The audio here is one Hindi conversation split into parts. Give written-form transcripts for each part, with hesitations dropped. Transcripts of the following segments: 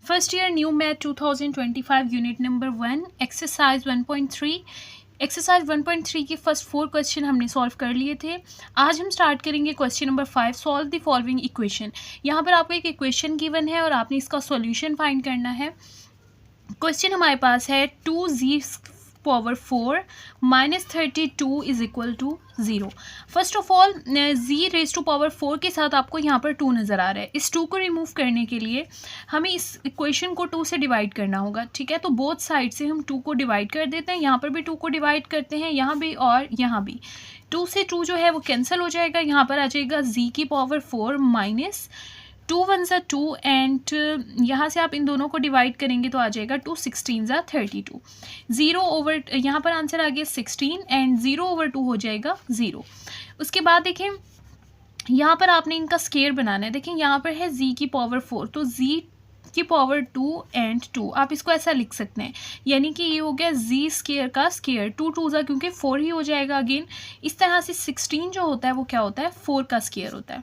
First year new math 2025 unit number 1 exercise 1.3। Exercise 1.3 के फर्स्ट 4 क्वेश्चन हमने सॉल्व कर लिए थे। आज हम स्टार्ट करेंगे question number 5। Solve the following equation. यहाँ पर आपको एक इक्वेशन गिवन है और आपने इसका सॉल्यूशन फाइंड करना है। क्वेश्चन हमारे पास है 2z⁴ -32 is equal to 0। First of all z⁴ के साथ आपको यहाँ पर 2 नज़र आ रहा है। इस 2 को रिमूव करने के लिए हमें इस इक्वेशन को 2 से डिवाइड करना होगा। ठीक है, तो बोथ साइड से हम 2 को डिवाइड कर देते हैं। यहाँ पर भी 2 को डिवाइड करते हैं, यहाँ भी और यहाँ भी। 2 से 2 जो है वो कैंसिल हो जाएगा। यहाँ पर आ जाएगा z⁴ माइनस 2 1 ज़ा 2 एंड यहाँ से आप इन दोनों को डिवाइड करेंगे तो आ जाएगा 2 16 ज़ा 32। 0 ओवर यहाँ पर आंसर आ गया 16 एंड 0/2 हो जाएगा 0। उसके बाद देखें यहाँ पर आपने इनका स्केयर बनाना है। देखें यहाँ पर है z⁴ तो z⁴ एंड 2 आप इसको ऐसा लिख सकते हैं, यानी कि ये हो गया z स्केयर का स्केयर। 2 2 ज़ा क्योंकि 4 ही हो जाएगा अगेन। इस तरह से 16 जो होता है वो क्या होता है, 4 का स्केयर होता है।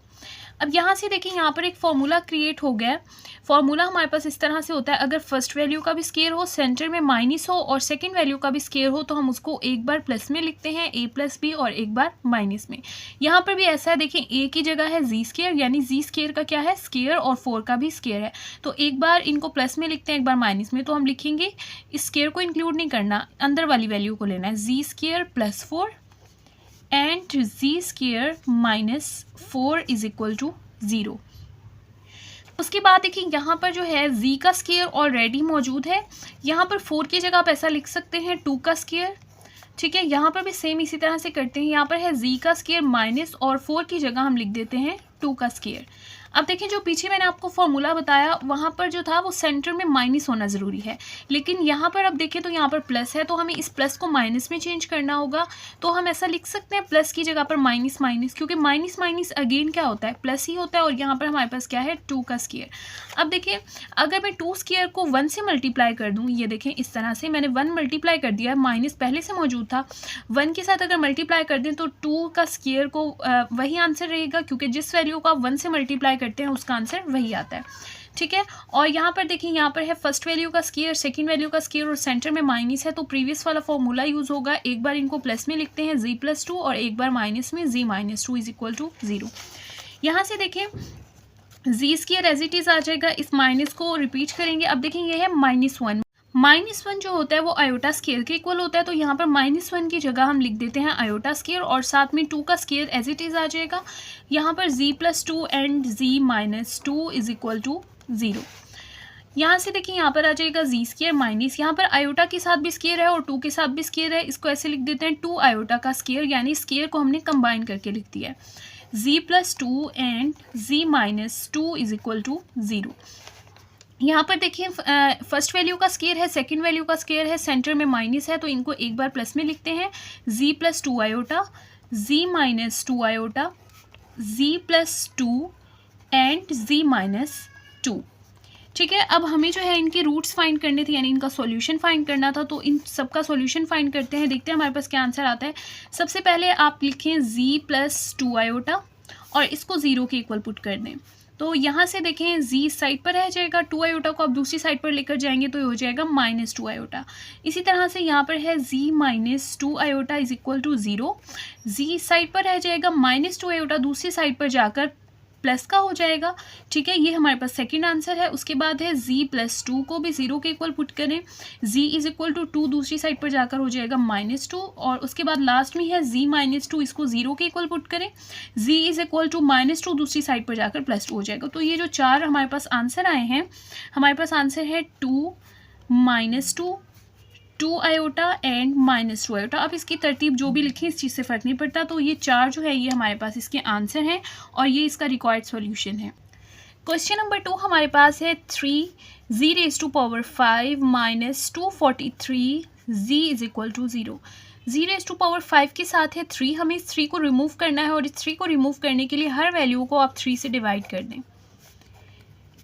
अब यहाँ से देखिए यहाँ पर एक फॉर्मूला क्रिएट हो गया है। फॉर्मूला हमारे पास इस तरह से होता है, अगर फर्स्ट वैल्यू का भी स्केयर हो, सेंटर में माइनस हो और सेकंड वैल्यू का भी स्केयर हो तो हम उसको एक बार प्लस में लिखते हैं a+b और एक बार माइनस में। यहाँ पर भी ऐसा है, देखिए a की जगह है z स्केयर, यानी z स्केयर का क्या है, स्केयर, और 4 का भी स्केयर है। तो एक बार इनको प्लस में लिखते हैं, एक बार माइनस में। तो हम लिखेंगे इस स्केयर को इंक्लूड नहीं करना, अंदर वाली वैल्यू को लेना है, z square + 4 and z square -4 is equal to 0। उसके बाद देखिए यहाँ पर जो है z का स्केयर ऑलरेडी मौजूद है। यहाँ पर 4 की जगह आप ऐसा लिख सकते हैं 2 का स्केयर। ठीक है, यहाँ पर भी सेम इसी तरह से करते हैं। यहाँ पर है z का स्केयर माइनस और 4 की जगह हम लिख देते हैं 2 का स्केयर। अब देखें जो पीछे मैंने आपको फॉर्मूला बताया वहाँ पर जो था वो सेंटर में माइनस होना ज़रूरी है, लेकिन यहाँ पर अब देखें तो यहाँ पर प्लस है, तो हमें इस प्लस को माइनस में चेंज करना होगा। तो हम ऐसा लिख सकते हैं प्लस की जगह पर माइनस माइनस, क्योंकि माइनस माइनस अगेन क्या होता है, प्लस ही होता है। और यहाँ पर हमारे पास क्या है, 2 का स्केयर। अब देखिए अगर मैं 2 स्केयर को 1 से मल्टीप्लाई कर दूँ, ये देखें इस तरह से मैंने 1 मल्टीप्लाई कर दिया, माइनस पहले से मौजूद था। 1 के साथ अगर मल्टीप्लाई कर दें तो 2 का स्केयर को वही आंसर रहेगा, क्योंकि जिस वैल्यू को आप 1 से मल्टीप्लाई करते हैं उसका आंसर वही आता है। ठीक है, और यहाँ पर देखिए यहाँ पर है फर्स्ट वैल्यू का स्केयर, सेकंड वैल्यू का स्केयर और सेंटर में माइनस है, तो प्रीवियस वाला फॉर्मूला यूज़ होगा। एक बार इनको प्लस में लिखते हैं z+2 और एक बार माइनस में z-2 इज इक्वल टू 0। यहाँ से देखें z square as it is आ जाएगा, इस माइनस को रिपीट करेंगे। अब देखें ये है -1। -1 जो होता है वो आयोटा स्केयर के इक्वल होता है, तो यहाँ पर -1 की जगह हम लिख देते हैं आयोटा स्केयर और साथ में 2 का स्केयर एज इट इज़ आ जाएगा। यहाँ पर z+2 and z-2 is equal to 0। यहाँ से देखिए यहाँ पर आ जाएगा z स्केयर माइनस, यहाँ पर आयोटा के साथ भी स्केयर है और 2 के साथ भी स्केयर है, इसको ऐसे लिख देते हैं 2 आयोटा का स्केयर, यानी स्केयर को हमने कंबाइन करके लिख दिया है। z+2 and z-2 is equal to 0। यहाँ पर देखिए फर्स्ट वैल्यू का स्केयर है, सेकंड वैल्यू का स्केयर है, सेंटर में माइनस है, तो इनको एक बार प्लस में लिखते हैं z+2 iota, z-2 iota, z+2 and z-2। ठीक है, अब हमें जो है इनके रूट्स फाइंड करने थे, यानी इनका सॉल्यूशन फाइंड करना था। तो इन सब का सॉल्यूशन फाइंड करते हैं, देखते हैं हमारे पास क्या आंसर आता है। सबसे पहले आप लिखें z+2 आयोटा और इसको 0 के इक्वल पुट कर दें। तो यहाँ से देखें z साइड पर रह जाएगा, 2 आयोटा को आप दूसरी साइड पर लेकर जाएंगे तो ये हो जाएगा -2 आयोटा। इसी तरह से यहाँ पर है z-2 iota is equal to 0। z side पर रह जाएगा, -2 आयोटा दूसरी साइड पर जाकर प्लस का हो जाएगा। ठीक है, ये हमारे पास सेकंड आंसर है। उसके बाद है z+2 को भी 0 के इक्वल पुट करें, z इज इक्वल टू 2 दूसरी साइड पर जाकर हो जाएगा -2, और उसके बाद लास्ट में है z-2, इसको 0 के इक्वल पुट करें, z इज इक्वल टू -2 दूसरी साइड पर जाकर +2 हो जाएगा। तो ये जो 4 हमारे पास आंसर आए हैं, हमारे पास आंसर है 2 -2 2 आयोटा एंड -2 आयोटा। अब इसकी तरतीब जो भी लिखें इस चीज़ से फ़र्क नहीं पड़ता। तो ये 4 जो है ये हमारे पास इसके आंसर हैं और ये इसका रिक्वायर्ड सॉल्यूशन है। क्वेश्चन नंबर 2 हमारे पास है 3z⁵ -243 z is equal to 0। z⁵ के साथ है 3, हमें इस 3 को रिमूव करना है और इस 3 को रिमूव करने के लिए हर वैल्यू को आप 3 से डिवाइड कर दें।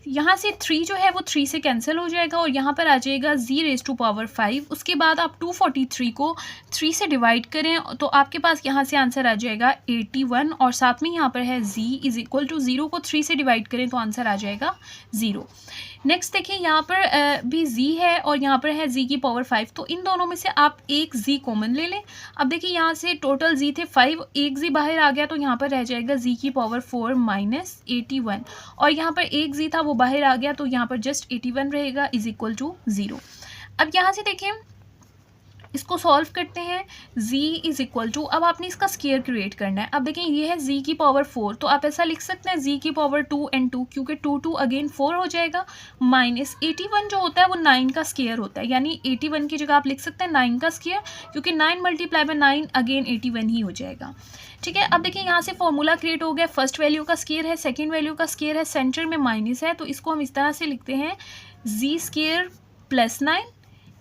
यहाँ से 3 जो है वो 3 से कैंसिल हो जाएगा और यहाँ पर आ जाएगा z रेज टू पावर 5। उसके बाद आप 243 को 3 से डिवाइड करें तो आपके पास यहाँ से आंसर आ जाएगा 81 और साथ में यहाँ पर है z इज इक्वल टू 0 को 3 से डिवाइड करें तो आंसर आ जाएगा 0। नेक्स्ट देखिए यहाँ पर भी z है और यहाँ पर है z की पावर 5, तो इन दोनों में से आप एक z कॉमन ले लें। अब देखिए यहाँ से टोटल z थे 5, एक z बाहर आ गया तो यहाँ पर रह जाएगा z की पावर 4 माइनस 81 और यहाँ पर एक z था वो बाहर आ गया तो यहाँ पर जस्ट 81 रहेगा इज इक्वल टू 0। अब यहाँ से देखें इसको सॉल्व करते हैं। z इज इक्वल टू, अब आपने इसका स्केयर क्रिएट करना है। अब देखें ये है z की पावर 4, तो आप ऐसा लिख सकते हैं z की पावर 2 and 2, क्योंकि 2 अगेन 4 हो जाएगा, माइनस 81 जो होता है वो 9 का स्केयर होता है, यानी 81 की जगह आप लिख सकते हैं 9 का स्केयर, क्योंकि 9 मल्टीप्लाई बाय 9 अगेन 81 ही हो जाएगा। ठीक है, अब देखिए यहाँ से फॉर्मूला क्रिएट हो गया, फर्स्ट वैल्यू का स्केयर है, सेकेंड वैल्यू का स्केयर है, सेंटर में माइनस है, तो इसको हम इस तरह से लिखते हैं z स्केयर प्लस 9,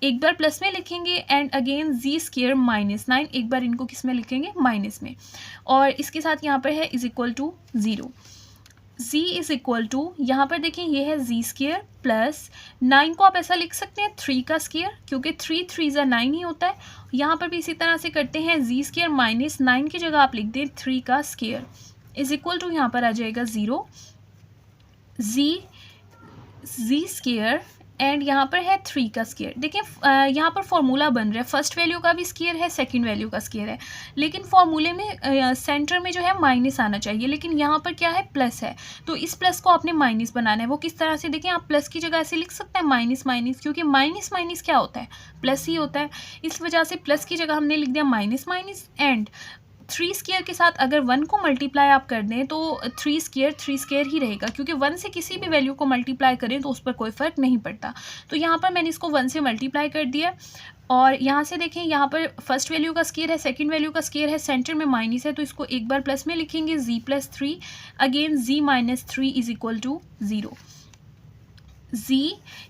एक बार प्लस में लिखेंगे and again z square minus 9, एक बार इनको किस में लिखेंगे माइनस में, और इसके साथ यहाँ पर है is equal to 0। z is equal to, यहाँ पर देखें ये है z स्केयर प्लस 9 को आप ऐसा लिख सकते हैं 3 का स्केयर, क्योंकि 3 3 ज़ा 9 ही होता है। यहाँ पर भी इसी तरह से करते हैं, z स्केयर माइनस 9 की जगह आप लिख दें 3 का स्केयर इज इक्वल टू, यहाँ पर आ जाएगा 0। z स्केयर एंड यहाँ पर है 3 का स्केयर। देखिए यहाँ पर फॉर्मूला बन रहा है, फर्स्ट वैल्यू का भी स्केयर है, सेकंड वैल्यू का स्केयर है, लेकिन फॉर्मूले में सेंटर में जो है माइनस आना चाहिए, लेकिन यहाँ पर क्या है प्लस है, तो इस प्लस को आपने माइनस बनाना है। वो किस तरह से, देखिए आप प्लस की जगह ऐसे लिख सकते हैं माइनस माइनस, क्योंकि माइनस माइनस क्या होता है प्लस ही होता है, इस वजह से प्लस की जगह हमने लिख दिया माइनस माइनस। एंड 3 स्केयर के साथ अगर 1 को मल्टीप्लाई आप कर दें तो 3 स्केयर ही रहेगा, क्योंकि 1 से किसी भी वैल्यू को मल्टीप्लाई करें तो उस पर कोई फ़र्क नहीं पड़ता। तो यहाँ पर मैंने इसको 1 से मल्टीप्लाई कर दिया और यहाँ से देखें यहाँ पर फर्स्ट वैल्यू का स्केयर है, सेकंड वैल्यू का स्केयर है, सेंटर में माइनस है, तो इसको एक बार प्लस में लिखेंगे z plus 3, again z minus 3 is equal to 0। z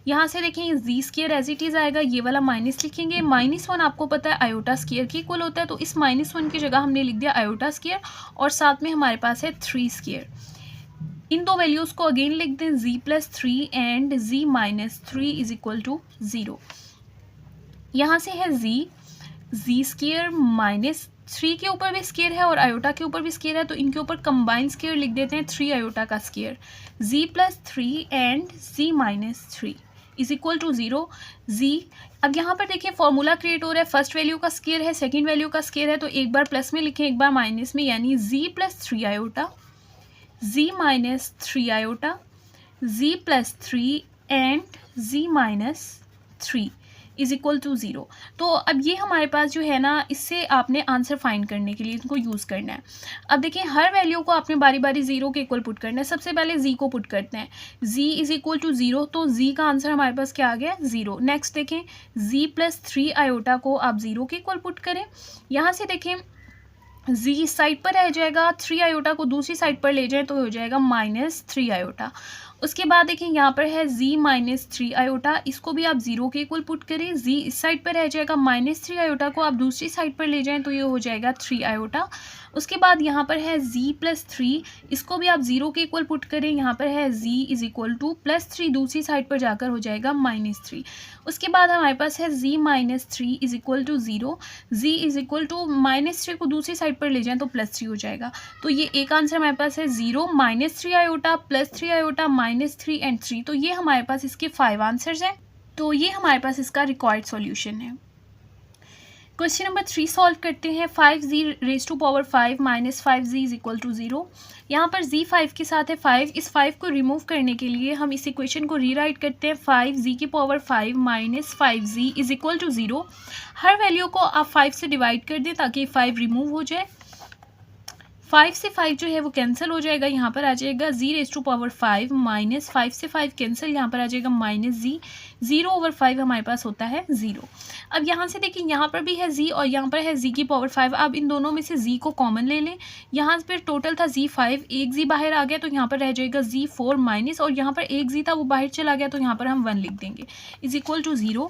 यहाँ से देखें z square as it is आएगा, ये वाला माइनस लिखेंगे, -1 आपको पता है आयोटा स्केयर के इक्वल होता है, तो इस -1 की जगह हमने लिख दिया आयोटा स्केयर और साथ में हमारे पास है 3 स्केयर। इन दो वैल्यूज़ को अगेन लिख दें, z plus 3 and z minus 3 is equal to 0। यहाँ से है z स्केयर माइनस 3 के ऊपर भी स्केयर है और आयोटा के ऊपर भी स्केयर है, तो इनके ऊपर कंबाइंड स्केयर लिख देते हैं 3 आयोटा का square, z plus 3 and z minus 3 is equal to 0। z, अब यहाँ पर देखिए फॉर्मूला क्रिएट हो रहा है, फर्स्ट वैल्यू का स्केयर है, सेकंड वैल्यू का स्केयर है, तो एक बार प्लस में लिखें एक बार माइनस में, यानी z plus 3 iota, z minus 3 iota, z plus 3 and z minus 3 is equal to 0। तो अब ये हमारे पास जो है ना, इससे आपने आंसर फाइंड करने के लिए इनको यूज़ करना है। अब देखिए हर वैल्यू को आपने बारी बारी 0 के इक्वल पुट करना है। सबसे पहले z को पुट करते हैं, z इज इक्वल टू 0, तो z का आंसर हमारे पास क्या आ गया 0। नेक्स्ट देखें z प्लस 3 आयोटा को आप 0 के इक्वल पुट करें, यहाँ से देखें z इस साइड पर रह जाएगा, 3 आयोटा को दूसरी साइड पर ले जाएं तो हो जाएगा -3 आयोटा। उसके बाद देखें यहाँ पर है z माइनस 3 आयोटा, इसको भी आप 0 के इक्वल पुट करें, z इस साइड पर रह जाएगा, -3 आयोटा को आप दूसरी साइड पर ले जाएं तो ये हो जाएगा 3 आयोटा। उसके बाद यहाँ पर है z प्लस 3, इसको भी आप 0 के इक्वल पुट करें, यहाँ पर है z is equal to plus 3, दूसरी साइड पर जाकर हो जाएगा -3। उसके बाद हमारे पास है z minus 3 is equal to 0, z is equal to -3 को दूसरी साइड पर ले जाएं तो +3 हो जाएगा। तो ये एक आंसर हमारे पास है 0, -3 आयोटा, +3 आयोटा, -3 एंड 3। तो ये हमारे पास इसके 5 आंसर्स हैं। तो ये हमारे पास इसका रिक्वायर्ड सॉल्यूशन है। क्वेश्चन नंबर 3 सॉल्व करते हैं। 5z raise to power 5 minus 5z is equal to 0। यहाँ पर z 5 के साथ है 5, इस 5 को रिमूव करने के लिए हम इस इक्वेशन को रीराइट करते हैं, 5z की power 5 minus 5z is equal to 0। हर वैल्यू को आप 5 से डिवाइड कर दें ताकि 5 रिमूव हो जाए। 5 से 5 जो है वो कैंसिल हो जाएगा, यहाँ पर आ जाएगा z raise to power 5 minus 5 से 5 कैंसिल, यहाँ पर आ जाएगा -z, 0/5 हमारे पास होता है 0। अब यहाँ से देखिए यहाँ पर भी है z और यहाँ पर है z की पावर 5, अब इन दोनों में से z को कॉमन ले लें। यहाँ पर टोटल था z 5, एक z बाहर आ गया तो यहाँ पर रह जाएगा z 4 माइनस, और यहाँ पर एक z था वो बाहर चला गया तो यहाँ पर हम 1 लिख देंगे is equal to 0।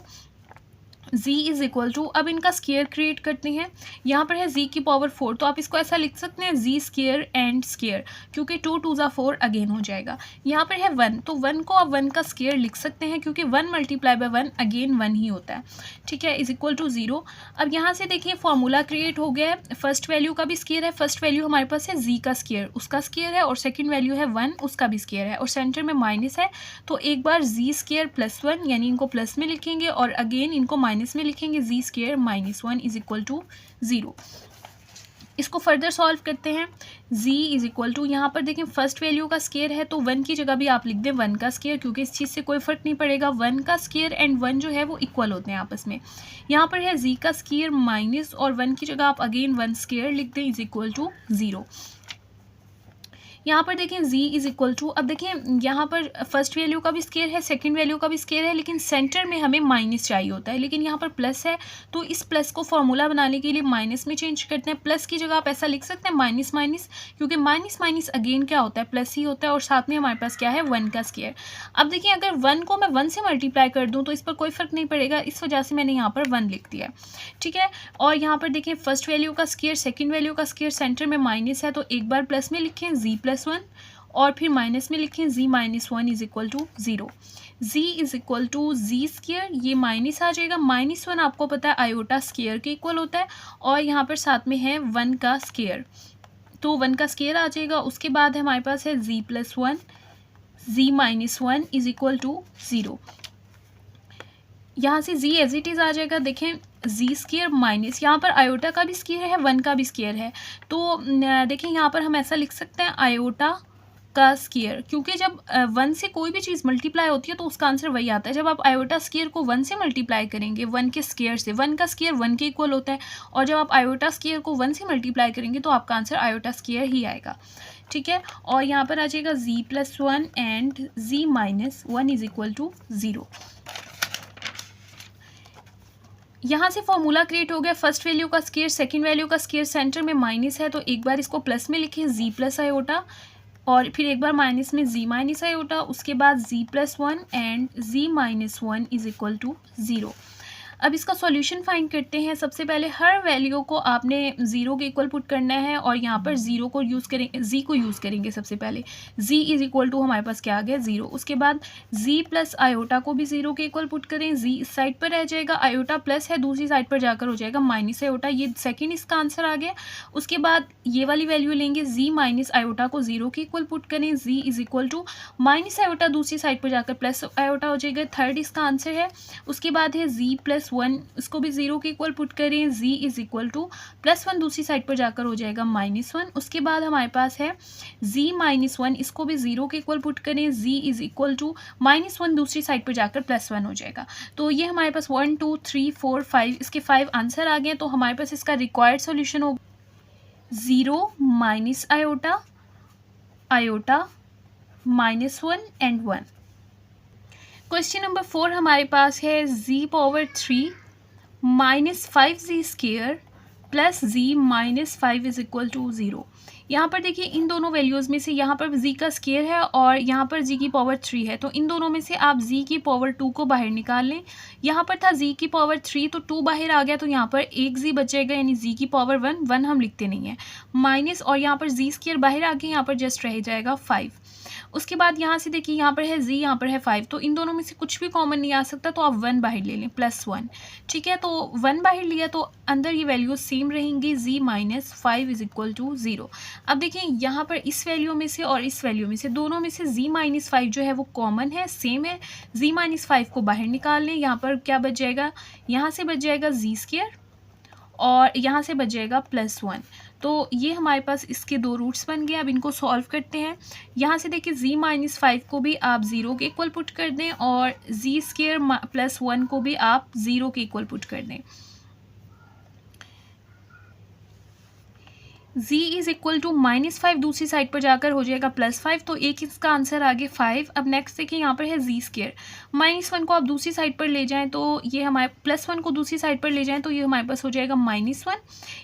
z is equal to, अब इनका स्केयर क्रिएट करते हैं। यहाँ पर है z की पावर 4, तो आप इसको ऐसा लिख सकते हैं z स्केयर एंड स्केयर, क्योंकि 2 2 ज़ा 4 अगेन हो जाएगा। यहाँ पर है 1, तो 1 को आप 1 का स्केयर लिख सकते हैं, क्योंकि 1 मल्टीप्लाई बाय 1 अगेन 1 ही होता है, ठीक है, इज इक्वल टू 0। अब यहाँ से देखिए फॉर्मूला क्रिएट हो गया है, फर्स्ट वैल्यू का भी स्केयर है, फर्स्ट वैल्यू हमारे पास है z का स्केयर, उसका स्केयर है, और सेकेंड वैल्यू है 1, उसका भी स्केयर है, और सेंटर में माइनस है, तो एक बार z स्केयर प्लस 1, यानी इनको प्लस में लिखेंगे और अगेन इनको माइनस में लिखेंगे, z square minus 1 is equal to 0। इसको फर्दर सॉल्व करते हैं। z इज इक्वल टू, यहाँ पर देखें फर्स्ट वैल्यू का स्केयर है, तो 1 की जगह भी आप लिख दें 1 का स्केयर, क्योंकि इस चीज़ से कोई फ़र्क नहीं पड़ेगा, 1 का स्केयर एंड 1 जो है वो इक्वल होते हैं आपस में। यहाँ पर है z का स्केयर माइनस, और 1 की जगह आप अगेन 1 स्केयर लिख दें, इज इक्वल टू 0। यहाँ पर देखें z इज इक्वल टू, अब देखें यहाँ पर फर्स्ट वैल्यू का भी स्केयर है, सेकंड वैल्यू का भी स्केयर है, लेकिन सेंटर में हमें माइनस चाहिए होता है, लेकिन यहाँ पर प्लस है, तो इस प्लस को फॉर्मूला बनाने के लिए माइनस में चेंज करते हैं। प्लस की जगह आप ऐसा लिख सकते हैं माइनस माइनस, क्योंकि माइनस माइनस अगेन क्या होता है, प्लस ही होता है, और साथ में हमारे पास क्या है 1 का स्केयर। अब देखिए अगर 1 को मैं 1 से मल्टीप्लाई कर दूँ तो इस पर कोई फ़र्क नहीं पड़ेगा, इस वजह से मैंने यहाँ पर 1 लिख दिया, ठीक है। और यहाँ पर देखिए फर्स्ट वैल्यू का स्केयर, सेकेंड वैल्यू का स्केयर, सेंटर में माइनस है, तो एक बार प्लस में लिखें z प्लस 1, और फिर माइनस में लिखें z minus 1 is equal to 0। z is equal to z square, ये माइनस आ जाएगा, माइनस 1 आपको पता है आयोटा स्केयर के इक्वल होता है, और यहाँ पर साथ में है 1 का स्केयर, तो 1 का स्केयर आ जाएगा। उसके बाद हमारे पास है z plus 1, z minus 1 is equal to 0। यहाँ से z एज इट इज़ आ जाएगा, देखें z स्केयर माइनस, यहाँ पर आयोटा का भी स्केयर है, 1 का भी स्केयर है, तो देखें यहाँ पर हम ऐसा लिख सकते हैं आयोटा का स्केयर, क्योंकि जब 1 से कोई भी चीज़ मल्टीप्लाई होती है तो उसका आंसर वही आता है। जब आप आयोटा स्केयर को 1 से मल्टीप्लाई करेंगे 1 के स्केयर से, 1 का स्केयर 1 के इक्वल होता है, और जब आप आयोटा स्केयर को 1 से मल्टीप्लाई करेंगे तो आपका आंसर आयोटा स्केयर ही आएगा, ठीक है। और यहाँ पर आ जाएगा z plus 1 and z minus 1 is equal to 0। यहाँ से फॉर्मूला क्रिएट हो गया, फर्स्ट वैल्यू का स्केयर, सेकंड वैल्यू का स्केयर, सेंटर में माइनस है, तो एक बार इसको प्लस में लिखें z प्लस आयोटा, और फिर एक बार माइनस में z माइनस आयोटा, उसके बाद z plus 1 and z minus 1 is equal to 0। अब इसका सॉल्यूशन फाइंड करते हैं। सबसे पहले हर वैल्यू को आपने 0 के इक्वल पुट करना है, और यहाँ पर 0 को यूज़ करेंगे, z को यूज़ करेंगे सबसे पहले। z इज इक्वल टू हमारे पास क्या आ गया 0। उसके बाद z प्लस आयोटा को भी 0 के इक्वल पुट करें, z इस साइड पर रह जाएगा, आयोटा प्लस है दूसरी साइड पर जाकर हो जाएगा माइनस आयोटा, ये सेकेंड इसका आंसर आ गया। उसके बाद ये वाली वैल्यू लेंगे, z माइनस आयोटा को 0 के इक्वल पुट करें, z is equal to minus iota दूसरी साइड पर जाकर प्लस आयोटा हो जाएगा, थर्ड इसका आंसर है। उसके बाद है z प्लस 1, इसको भी 0 के इक्वल पुट करें, z is equal to plus 1 दूसरी साइड पर जाकर हो जाएगा माइनस 1। उसके बाद हमारे पास है z माइनस 1, इसको भी 0 के इक्वल पुट करें, z is equal to minus 1 दूसरी साइड पर जाकर प्लस 1 हो जाएगा। तो ये हमारे पास 1 2 3 4 5 इसके 5 आंसर आ गए। तो हमारे पास इसका रिक्वायर्ड सोल्यूशन हो 0 minus iota, iota minus 1 and 1। Question number 4 हमारे पास है z power 3 minus 5z square plus z minus 5 is equal to 0। यहाँ पर देखिए इन दोनों वैल्यूज़ में से यहाँ पर z का स्केयर है और यहाँ पर z की पावर 3 है, तो इन दोनों में से आप z की पावर 2 को बाहर निकाल लें। यहाँ पर था z की पावर 3, तो 2 बाहर आ गया, तो यहाँ पर एक z बचेगा, यानी z की पावर 1, 1 हम लिखते नहीं हैं, माइनस, और यहाँ पर z स्केयर बाहर आ गया, यहाँ पर जस्ट रह जाएगा 5। उसके बाद यहाँ से देखिए यहाँ पर है z, यहाँ पर है 5, तो इन दोनों में से कुछ भी कॉमन नहीं आ सकता, तो आप 1 बाहर ले लें, प्लस 1, ठीक है। तो 1 बाहर लिया तो अंदर ये वैल्यू सेम रहेंगी, z minus 5 is equal to 0। अब देखिए यहाँ पर इस वैल्यू में से और इस वैल्यू में से, दोनों में से z माइनस 5 जो है वो कॉमन है, सेम है, z माइनस 5 को बाहर निकाल लें। यहाँ पर क्या बच जाएगा, यहाँ से बच जाएगा z स्केयर और यहाँ से बच जाएगा प्लस 1। तो ये हमारे पास इसके 2 रूट्स बन गए। अब इनको सॉल्व करते हैं। यहाँ से देखिए z माइनस 5 को भी आप 0 के इक्वल पुट कर दें और z स्केयर प्लस 1 को भी आप 0 के इक्वल पुट कर दें। z इज इक्वल टू -5 दूसरी साइड पर जाकर हो जाएगा +5, तो एक इसका आंसर आ गया 5। अब नेक्स्ट देखिए यहाँ पर है z स्क्वायर, -1 को आप दूसरी साइड पर ले जाएं तो ये हमारे +1 को दूसरी साइड पर ले जाएं तो ये हमारे पास हो जाएगा -1।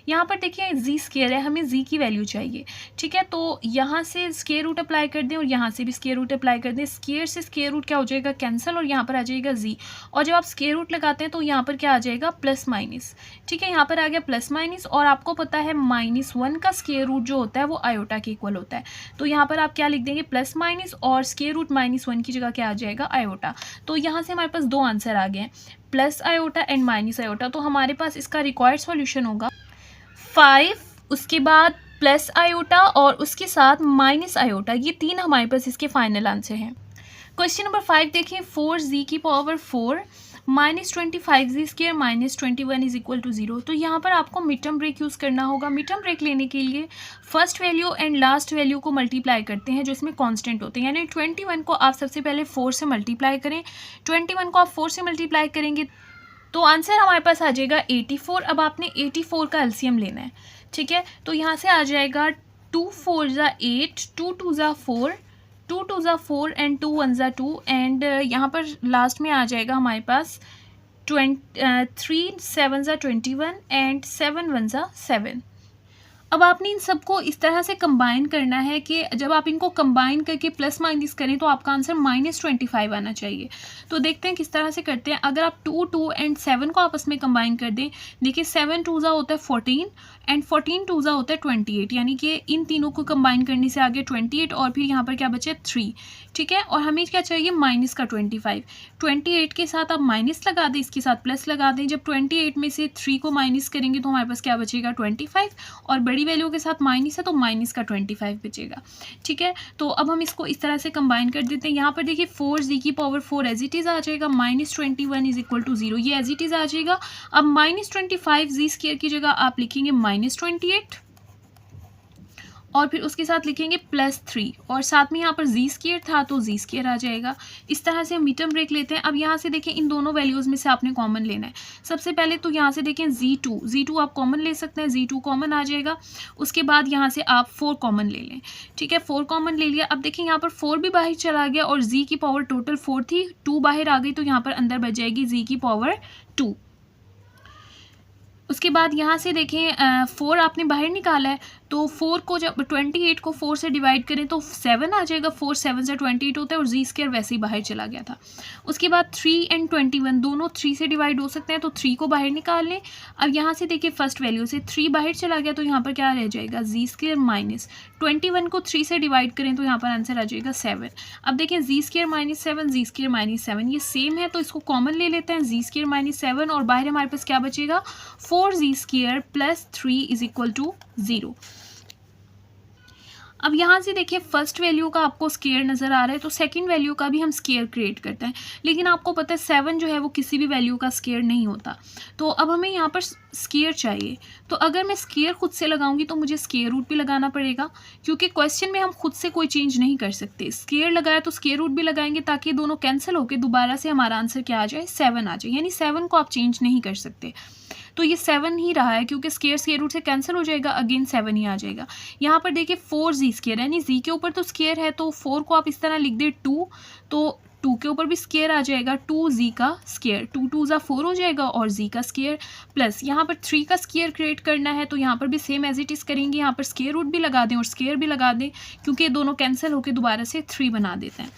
यहाँ पर देखिए z स्क्वायर है, हमें z की वैल्यू चाहिए, ठीक है। तो यहाँ से स्क्वायर रूट अप्लाई कर दें और यहाँ से भी स्क्वायर रूट अप्लाई कर दें। स्क्वायर से स्क्वायर रूट क्या हो जाएगा, कैंसिल, और यहाँ पर आ जाएगा z। और जब आप स्क्वायर रूट लगाते हैं तो यहाँ पर क्या आ जाएगा, प्लस माइनस, ठीक है। यहाँ पर आ गया प्लस माइनस, और आपको पता है -1 का स्क्वायर रूट जो होता है वो आयोटा के इक्वल होता है। तो यहाँ पर आप क्या लिख देंगे, प्लस माइनस, और स्क्वायर रूट -1 की जगह क्या आ जाएगा, आयोटा। तो यहाँ से हमारे पास दो आंसर आ गए हैं, plus iota and minus iota. तो हमारे पास इसका रिक्वायर्ड सॉल्यूशन होगा 5, उसके बाद प्लस आयोटा और उसके साथ माइनस आयोटा, ये तीन हमारे पास इसके फाइनल आंसर हैं। क्वेश्चन नंबर 5 देखिए, 4z की power 4 -25z square -21 is equal to 0। तो यहाँ पर आपको मिड टर्म ब्रेक यूज़ करना होगा। मिड टर्म ब्रेक लेने के लिए first value and last value को मल्टीप्लाई करते हैं जो इसमें कांस्टेंट होते हैं, यानी 21 को आप सबसे पहले 4 से मल्टीप्लाई करें। 21 को आप 4 से मल्टीप्लाई करेंगे तो आंसर हमारे पास आ जाएगा 84। अब आपने 84 का एलसीएम लेना है, ठीक है। तो यहाँ से आ जाएगा 2 4 ज़ा 8, 2 2 ज़ा 4, 2 2 ज़ा 4 एंड 2 1 ज़ा 2, एंड यहाँ पर लास्ट में आ जाएगा हमारे पास 3 7 ज़ा 21 एंड 7 1 ज़ा 7। अब आपने इन सबको इस तरह से कंबाइन करना है कि जब आप इनको कंबाइन करके प्लस माइनस करें तो आपका आंसर -25 आना चाहिए। तो देखते हैं किस तरह से करते हैं। अगर आप 2 2 एंड 7 को आपस में कंबाइन कर दें, देखिए 7 2 होता है 14 एंड 14 2 होता है 28, यानी कि इन तीनों को कंबाइन करने से आगे 28 और फिर यहाँ पर क्या बचे 3, ठीक है। और हमें क्या चाहिए, माइनस का 25। 28 के साथ आप माइनस लगा दें, इसके साथ प्लस लगा दें। जब 28 में से 3 को माइनस करेंगे तो हमारे पास क्या बचेगा, 25, और बड़ी वैल्यू के साथ माइनस है तो माइनस का 25 बचेगा, ठीक है। तो अब हम इसको इस तरह से कंबाइन कर देते हैं। यहाँ पर देखिए 4z की पावर 4 एज इट इज़ आ जाएगा, -21 इज इक्वल टू 0, ये एज इट इज़ आ जाएगा। अब -25 z स्क्वायर की जगह आप लिखेंगे -28 और फिर उसके साथ लिखेंगे +3, और साथ में यहाँ पर z स्क्वायर था तो z स्क्वायर आ जाएगा। इस तरह से हम मिड टर्म ब्रेक लेते हैं। अब यहाँ से देखें इन दोनों वैल्यूज़ में से आपने कॉमन लेना है। सबसे पहले तो यहाँ से देखें z2 आप कॉमन ले सकते हैं, z2 कॉमन आ जाएगा। उसके बाद यहाँ से आप 4 कॉमन ले लें, ठीक है। 4 कॉमन ले लिया। अब देखें यहाँ पर 4 भी बाहर चला गया और z की पावर टोटल 4 थी, 2 बाहर आ गई तो यहाँ पर अंदर बच जाएगी z की पावर 2। उसके बाद यहाँ से देखें 4 आपने बाहर निकाला है, तो 4 को जब 28 को 4 से डिवाइड करें तो 7 आ जाएगा। 4 7 से 28 होता है और z स्क्वायर वैसे ही बाहर चला गया था। उसके बाद 3 एंड 21 दोनों 3 से डिवाइड हो सकते हैं, तो 3 को बाहर निकाल लें। अब यहाँ से देखिए फर्स्ट वैल्यू से 3 बाहर चला गया तो यहाँ पर क्या रह जाएगा, z स्क्वायर माइनस 21 को 3 से डिवाइड करें तो यहाँ पर आंसर आ जाएगा 7। अब देखें z स्क्वायर -7 z स्क्वायर -7 ये सेम है, तो इसको कॉमन ले लेते हैं, z स्क्वायर -7 और बाहर हमारे पास क्या बचेगा, 4z square +3 is equal to 0। अब यहाँ से देखिए फर्स्ट वैल्यू का आपको स्क्वायर नज़र आ रहा है, तो सेकंड वैल्यू का भी हम स्क्वायर क्रिएट करते हैं, लेकिन आपको पता है 7 जो है वो किसी भी वैल्यू का स्क्वायर नहीं होता। तो अब हमें यहाँ पर स्क्वायर चाहिए, तो अगर मैं स्क्वायर खुद से लगाऊंगी तो मुझे स्क्वायर रूट भी लगाना पड़ेगा, क्योंकि क्वेश्चन में हम खुद से कोई चेंज नहीं कर सकते। स्क्वायर लगाया तो स्क्वायर रूट भी लगाएंगे ताकि दोनों कैंसिल होकर दोबारा से हमारा आंसर क्या आ जाए, 7 आ जाए, यानी 7 को आप चेंज नहीं कर सकते। तो ये 7 ही रहा है, क्योंकि स्क्वायर रूट से कैंसिल हो जाएगा, अगेन 7 ही आ जाएगा। यहाँ पर देखिए 4z स्क्वायर, यानी z के ऊपर तो स्क्वायर है तो 4 को आप इस तरह लिख दे 2, तो 2 के ऊपर भी स्क्वायर आ जाएगा, 2z का स्क्वायर, 2 2 ज़ा 4 हो जाएगा और z का स्क्वायर, प्लस यहाँ पर 3 का स्क्वायर क्रिएट करना है तो यहाँ पर भी सेम एज इट इज़ करेंगे, यहाँ पर स्क्वायर रूट भी लगा दें और स्क्वायर भी लगा दें, क्योंकि दोनों कैंसिल होकर दोबारा से 3 बना देते हैं।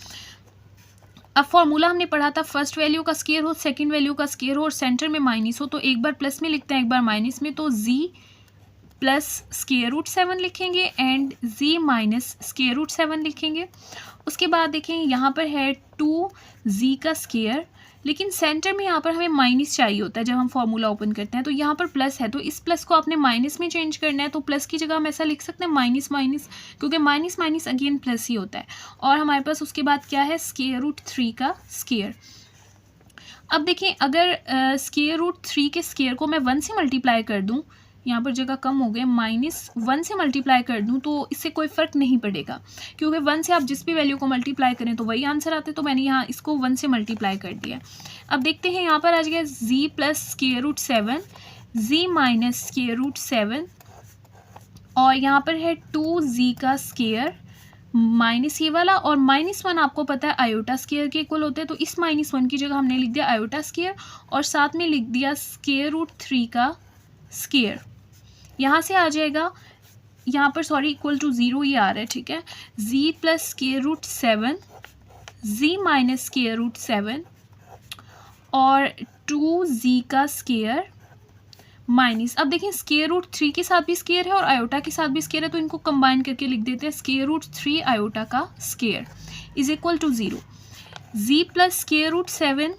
अब फॉर्मूला हमने पढ़ा था, फर्स्ट वैल्यू का स्क्वायर हो, सेकंड वैल्यू का स्क्वायर हो और सेंटर में माइनस हो, तो एक बार प्लस में लिखते हैं एक बार माइनस में, तो z प्लस स्क्वायर रूट 7 लिखेंगे and z minus square root 7 लिखेंगे। उसके बाद देखें यहाँ पर है 2z का स्क्वायर, लेकिन सेंटर में यहाँ पर हमें माइनस चाहिए होता है जब हम फॉर्मूला ओपन करते हैं, तो यहाँ पर प्लस है तो इस प्लस को आपने माइनस में चेंज करना है, तो प्लस की जगह हम ऐसा लिख सकते हैं माइनस माइनस, क्योंकि माइनस माइनस अगेन प्लस ही होता है। और हमारे पास उसके बाद क्या है, स्क्वायर रूट 3 का स्क्वायर। अब देखें अगर स्क्वायर रूट 3 के स्क्वायर को मैं 1 से मल्टीप्लाई कर दूँ, यहाँ पर जगह कम हो गए, -1 से मल्टीप्लाई कर दूँ तो इससे कोई फ़र्क नहीं पड़ेगा, क्योंकि 1 से आप जिस भी वैल्यू को मल्टीप्लाई करें तो वही आंसर आते, तो मैंने यहाँ इसको 1 से मल्टीप्लाई कर दिया। अब देखते हैं यहाँ पर आ जाएगा z plus square root 7, z minus square root 7 और यहाँ पर है 2z का स्केयर माइनस ये वाला, और -1 आपको पता है आयोटा स्केयर के इक्वल होते हैं, तो इस -1 की जगह हमने लिख दिया आयोटा स्केयर और साथ में लिख दिया √3 का स्केयर। यहाँ से आ जाएगा, यहाँ पर सॉरी इक्वल टू 0 ये आ रहा है, ठीक है। z प्लस √7 z माइनस √7 और 2z का स्केयर माइनस, अब देखिए √3 के साथ भी स्केयर है और आयोटा के साथ भी स्केयर है, तो इनको कंबाइन करके लिख देते हैं √3 आयोटा का square is equal to 0। z plus √7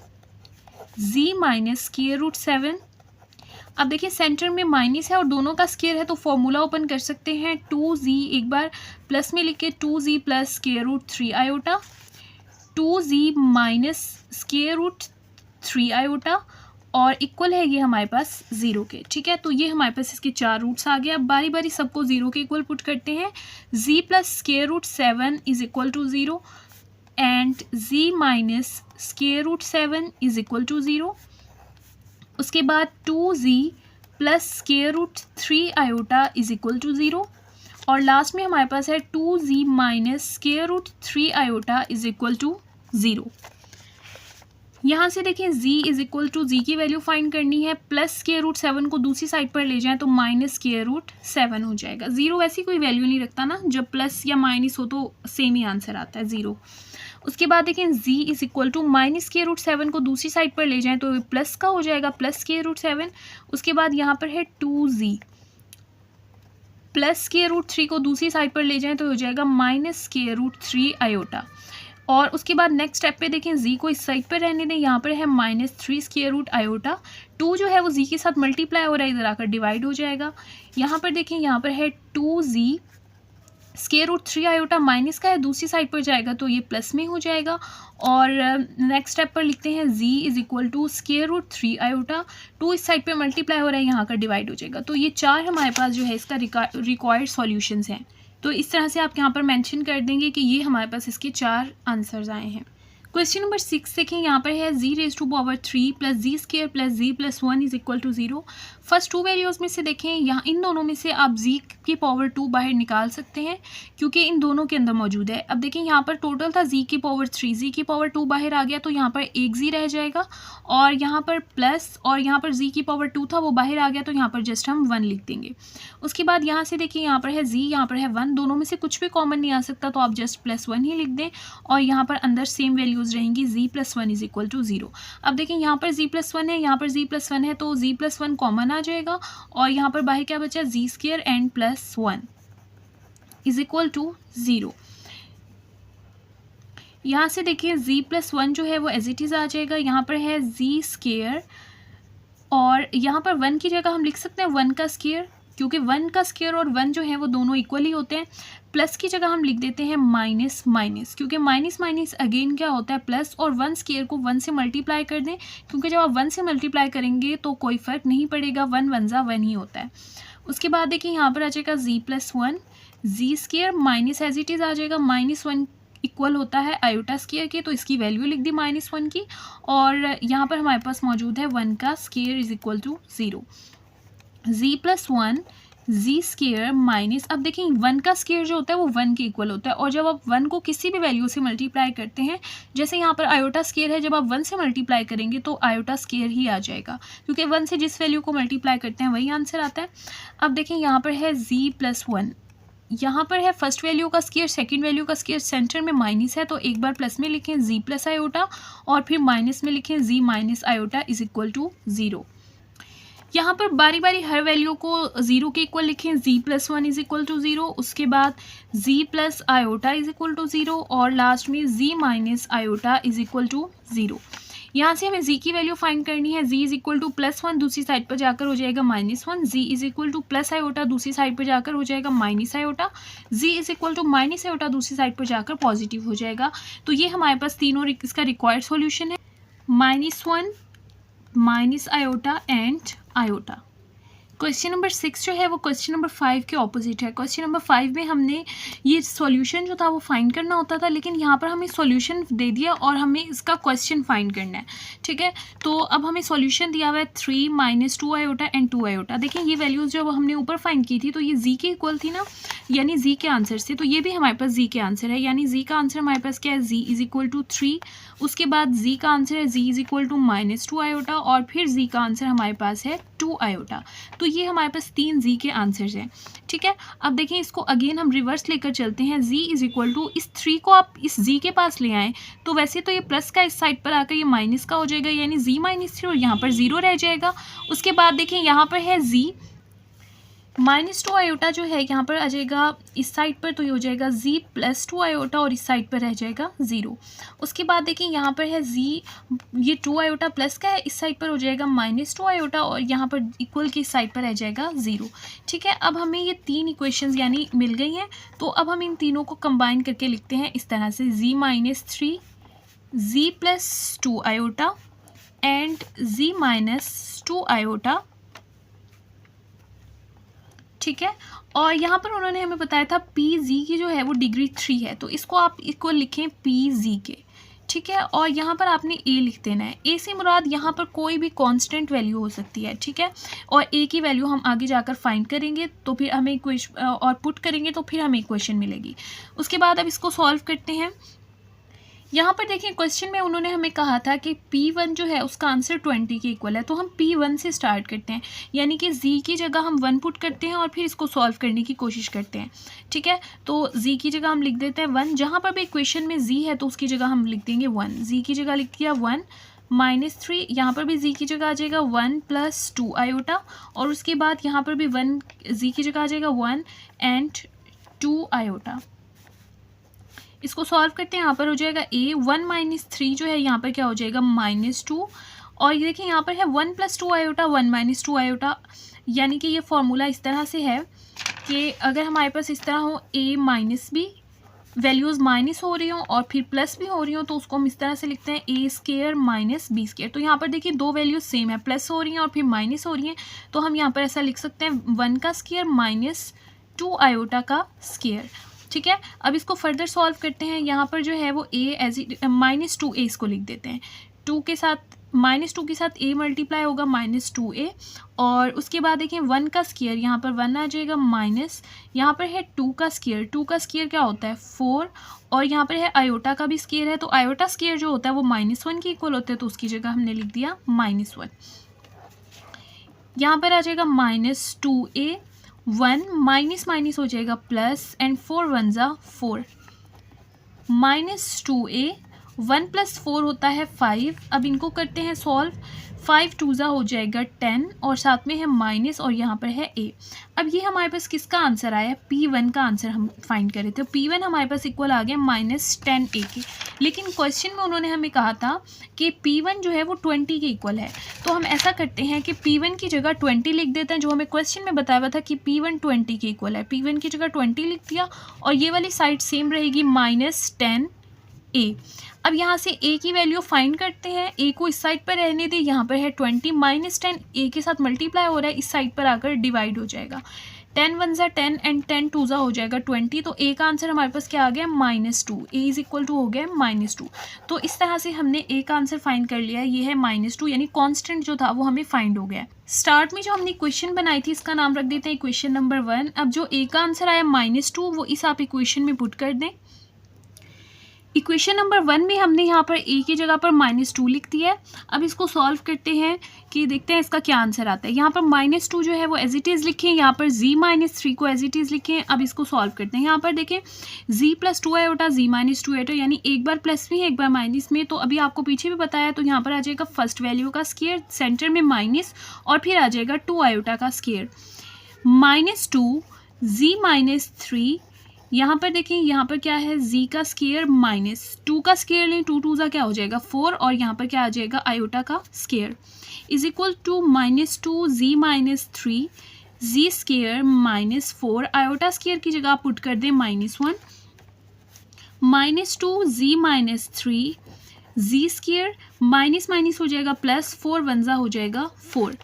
z minus √7, अब देखिए सेंटर में माइनस है और दोनों का स्केयर है, तो फॉर्मूला ओपन कर सकते हैं 2z, एक बार प्लस में लिख के 2z plus √3 iota, 2z minus √3 iota और इक्वल है ये हमारे पास 0 के, ठीक है। तो ये हमारे पास इसके 4 रूट्स आ गए। अब बारी बारी सबको 0 के इक्वल पुट करते हैं। z plus √7 is equal to 0 and z minus √7 is equal to 0। उसके बाद 2z plus √3 iota is equal to 0 और लास्ट में हमारे पास है 2z minus √3 iota is equal to 0। यहाँ से देखिए z is equal to z की वैल्यू फाइंड करनी है, प्लस √7 को दूसरी साइड पर ले जाएं तो माइनस √7 हो जाएगा। 0 वैसी कोई वैल्यू नहीं रखता ना, जब प्लस या माइनस हो तो सेम ही आंसर आता है 0। उसके बाद देखिए z is equal to minus √7 को दूसरी साइड पर ले जाएं तो प्लस का हो जाएगा, प्लस √7। उसके बाद यहाँ पर है 2z प्लस √3 को दूसरी साइड पर ले जाएं तो हो जाएगा माइनस √3 आयोटा। और उसके बाद नेक्स्ट स्टेप पे देखें z को इस साइड पर रहने दें, यहाँ पर है -3 आयोटा, 2 जो है वो z के साथ मल्टीप्लाई हो रहा है, इधर आकर डिवाइड हो जाएगा। यहाँ पर देखें, यहाँ पर है 2z √3 आयोटा माइनस का है, दूसरी साइड पर जाएगा तो ये प्लस में हो जाएगा। और नेक्स्ट स्टेप पर लिखते हैं z is equal to √3 iota, 2 इस साइड पे मल्टीप्लाई हो रहा है, यहाँ का डिवाइड हो जाएगा। तो ये 4 हमारे पास जो है इसका रिक्वायर्ड सॉल्यूशंस हैं। तो इस तरह से आप यहाँ पर मेंशन कर देंगे कि ये हमारे पास इसके 4 आंसर्स आए हैं। क्वेश्चन नंबर 6 देखें, यहाँ पर है z⁻³ plus z² plus z+1 is equal to 0। First 2 values में से देखें, यहाँ इन दोनों में से आप z⁻² बाहर निकाल सकते हैं क्योंकि इन दोनों के अंदर मौजूद है। अब देखें, यहाँ पर टोटल था z⁻3, z⁻2 बाहर आ गया तो यहाँ पर एक z रह जाएगा और यहाँ पर प्लस, और यहाँ पर z⁻2 था वो बाहर आ गया तो यहाँ पर जस्ट हम 1 लिख देंगे। उसके बाद यहाँ से देखिए, यहाँ पर है z, यहाँ पर है 1, दोनों में से कुछ भी कॉमन नहीं आ सकता तो आप जस्ट +1 ही लिख दें और यहाँ पर अंदर सेम वैल्यूज़ रहेंगी, z+1 इज इक्वल टू 0। अब देखिए, यहाँ पर z+1 है, यहाँ पर z+1 है, तो z+1 कॉमन आ जाएगा और यहाँ पर बाहर क्या बचा, z² and +1 is equal to 0। यहाँ से देखिए z+1 जो है वो एज इट इज़ आ जाएगा, यहाँ पर है z² और यहाँ पर 1 की जगह हम लिख सकते हैं 1 का स्क्वायर, क्योंकि 1 का स्क्वायर और 1 जो है वो दोनों इक्वल ही होते हैं। प्लस की जगह हम लिख देते हैं माइनस माइनस, क्योंकि माइनस माइनस अगेन क्या होता है प्लस, और 1 स्क्वायर को 1 से मल्टीप्लाई कर दें, क्योंकि जब आप 1 से मल्टीप्लाई करेंगे तो कोई फ़र्क नहीं पड़ेगा, 1 1 ज़ा 1 ही होता है। उसके बाद देखिए, यहाँ पर आ जाएगा z+1, z² माइनस एज इट इज़ आ जाएगा, -1 इक्वल होता है आयोटा स्क्वायर के, तो इसकी वैल्यू लिख दी -1 की, और यहाँ पर हमारे पास मौजूद है 1 का square is equal to 0। z+1 z² minus, अब देखिए 1 का स्क्वायर जो होता है वो 1 के इक्वल होता है, और जब आप 1 को किसी भी वैल्यू से मल्टीप्लाई करते हैं, जैसे यहाँ पर आयोटा स्क्वायर है, जब आप 1 से मल्टीप्लाई करेंगे तो आयोटा स्क्वायर ही आ जाएगा, क्योंकि 1 से जिस वैल्यू को मल्टीप्लाई करते हैं वही आंसर आता है। अब देखिए, यहाँ पर है z+1, यहाँ पर है फर्स्ट वैल्यू का स्क्वायर, सेकंड वैल्यू का स्क्वायर, सेंटर में माइनस है तो एक बार प्लस में लिखें z प्लस आयोटा और फिर माइनस में लिखें z minus iota is equal to 0। यहाँ पर बारी बारी हर वैल्यू को 0 के इक्वल लिखें, z+1 इज इक्वल टू 0, उसके बाद z plus iota is equal to 0 और लास्ट में z minus iota is equal to 0। यहाँ से हमें z की वैल्यू फाइंड करनी है, z इज इक्वल टू +1 दूसरी साइड पर जाकर हो जाएगा -1, z is equal to plus iota दूसरी साइड पर जाकर हो जाएगा minus iota, z is equal to minus iota दूसरी साइड पर जाकर पॉजिटिव हो जाएगा। तो ये हमारे पास तीनों इसका रिक्वायर्ड सॉल्यूशन है, -1 minus iota and iota. Question number 6 जो है वो क्वेश्चन नंबर 5 के ऑपोजिट है। क्वेश्चन नंबर 5 में हमने ये सॉल्यूशन जो था वो फाइंड करना होता था, लेकिन यहाँ पर हमें सॉल्यूशन दे दिया और हमें इसका क्वेश्चन फाइंड करना है। ठीक है, तो अब हमें सॉल्यूशन दिया हुआ है 3 - 2 आयोटा एंड 2 आयोटा। देखिए ये वैल्यूज़ जो हमने ऊपर फाइंड की थी तो ये जी के इक्वल थी ना, यानी जी के आंसर से, तो ये भी हमारे पास जी के आंसर है, यानी जी का आंसर हमारे पास क्या है, जी इज इक्वल टू 3। उसके बाद जी का आंसर है जी इज इक्वल टू -2 आयोटा, और फिर जी का आंसर हमारे पास है 2 आयोटा। तो ये हमारे पास 3 जी के आंसर्स हैं। ठीक है, अब देखें इसको अगेन हम रिवर्स लेकर चलते हैं। जी इज इक्वल टू, इस 3 को आप इस जी के पास ले आएँ तो वैसे तो ये प्लस का इस साइड पर आकर ये माइनस का हो जाएगा, यानी जी -3 और यहाँ पर 0 रह जाएगा। उसके बाद देखें यहाँ पर है जी -2 आयोटा जो है यहाँ पर आ जाएगा इस साइड पर, तो ये हो जाएगा जी +2 आयोटा और इस साइड पर रह जाएगा 0। उसके बाद देखिए यहाँ पर है जी, ये 2 आयोटा प्लस का है, इस साइड पर हो जाएगा -2 आयोटा और यहाँ पर इक्वल की साइड पर रह जाएगा 0। ठीक है, अब हमें ये 3 इक्वेशंस यानी मिल गई हैं, तो अब हम इन तीनों को कंबाइन करके लिखते हैं इस तरह से, जी -3 जी +2 आयोटा एंड जी -2 आयोटा। ठीक है, और यहाँ पर उन्होंने हमें बताया था पी जी की जो है वो डिग्री 3 है, तो इसको आप इसको लिखें पी जी के। ठीक है, और यहाँ पर आपने ए लिख देना है। ए से मुराद यहाँ पर कोई भी कांस्टेंट वैल्यू हो सकती है। ठीक है, और ए की वैल्यू हम आगे जाकर फाइंड करेंगे तो फिर हमें इक्वेशन और पुट करेंगे तो फिर हमें इक्वेशन मिलेगी। उसके बाद अब इसको सॉल्व करते हैं। यहाँ पर देखिए क्वेश्चन में उन्होंने हमें कहा था कि P1 जो है उसका आंसर 20 के इक्वल है, तो हम P1 से स्टार्ट करते हैं, यानी कि Z की जगह हम 1 पुट करते हैं और फिर इसको सॉल्व करने की कोशिश करते हैं। ठीक है, तो Z की जगह हम लिख देते हैं 1, जहाँ पर भी इक्वेशन में Z है तो उसकी जगह हम लिख देंगे 1। Z की जगह लिख दिया 1 -3, यहाँ पर भी Z की जगह आ जाएगा 1 + 2 आयोटा, और उसके बाद यहाँ पर भी 1 Z की जगह आ जाएगा 1 एंड 2 आयोटा। इसको सॉल्व करते हैं, यहाँ पर हो जाएगा a 1 - 3 जो है यहाँ पर क्या हो जाएगा -2, और ये देखिए यहाँ पर है 1 + 2 आयोटा 1 - 2 आयोटा, यानी कि ये फॉर्मूला इस तरह से है कि अगर हमारे पास इस तरह हो a - b, वैल्यूज़ माइनस हो रही हो और फिर प्लस भी हो रही हो, तो उसको हम इस तरह से लिखते हैं a² - b²। तो यहाँ पर देखिए दो वैल्यूज़ सेम है, प्लस हो रही हैं और फिर माइनस हो रही हैं, तो हम यहाँ पर ऐसा लिख सकते हैं 1 का स्क्वायर -2 आयोटा का स्क्वायर। ठीक है, अब इसको फर्दर सॉल्व करते हैं। यहाँ पर जो है वो a -2a इसको लिख देते हैं, 2 के साथ -2 के साथ a मल्टीप्लाई होगा -2a, और उसके बाद देखें 1 का स्क्वायर, यहाँ पर 1 आ जाएगा माइनस, यहाँ पर है 2 का स्क्वायर, 2 का स्क्वायर क्या होता है 4, और यहाँ पर है आयोटा का भी स्क्वायर है, तो आयोटा स्क्वायर जो होता है वो -1 के इक्वल होता है, तो उसकी जगह हमने लिख दिया -1। यहाँ पर आ जाएगा -2a, 1 माइनस हो जाएगा प्लस, एंड 4 1 ज़ा 4, -2a, 1 + 4 होता है 5। अब इनको करते हैं सॉल्व, 5 2 ज़ा हो जाएगा 10, और साथ में है माइनस, और यहाँ पर है a। अब ये हमारे पास किसका आंसर आया, P1 का आंसर हम फाइंड कर रहे थे। P1 हमारे पास इक्वल आ गया -10a के, लेकिन क्वेश्चन में उन्होंने हमें कहा था कि P1 जो है वो 20 के इक्वल है, तो हम ऐसा करते हैं कि P1 की जगह 20 लिख देते हैं, जो हमें क्वेश्चन में बताया हुआ था कि P1 20 के इक्वल है। P1 की जगह 20 लिख दिया, और ये वाली साइड सेम रहेगी -10a। अब यहाँ से a की वैल्यू फाइंड करते हैं, a को इस साइड पर रहने दें, यहाँ पर है 20 -10 a के साथ मल्टीप्लाई हो रहा है, इस साइड पर आकर डिवाइड हो जाएगा, 10 1 ज़ा 10 एंड 10 2 ज़ा हो जाएगा 20, तो a का आंसर हमारे पास क्या आ गया -2, a इज इक्वल टू हो गया -2। तो इस तरह से हमने a का आंसर फाइंड कर लिया, ये है -2, यानी कांस्टेंट जो था वो हमें फाइंड हो गया। स्टार्ट में जो हमने इक्वेशन बनाई थी इसका नाम रख देते हैं इक्वेशन नंबर 1। अब जो a का आंसर आया -2 वो इस आप इक्वेशन में पुट कर दें। इक्वेशन नंबर 1 में हमने यहाँ पर a की जगह पर -2 लिख दिया है। अब इसको सॉल्व करते हैं कि देखते हैं इसका क्या आंसर आता है। यहाँ पर -2 जो है वो एज इट इज़ लिखें, यहाँ पर z -3 को एज इट इज़ लिखें। अब इसको सॉल्व करते हैं। यहाँ पर देखें z + 2 आयोटा z -2 आयोटा, यानी एक बार प्लस में एक बार माइनस में, तो अभी आपको पीछे भी बताया, तो यहाँ पर आ जाएगा फर्स्ट वैल्यू का स्क्वायर, सेंटर में माइनस, और फिर आ जाएगा 2 आयोटा का स्क्वायर, -2 z -3। यहाँ पर देखें, यहाँ पर क्या है z का स्क्वायर -2 का स्क्वायर लें, 2 2 ज़ा क्या हो जाएगा 4, और यहाँ पर क्या आ जाएगा आयोटा का square, is equal to -2 z -3 z square -4, iota square की जगह पुट कर दें -1, -2 z -3 z स्क्वायर माइनस हो जाएगा प्लस, 4 1 ज़ा हो जाएगा 4,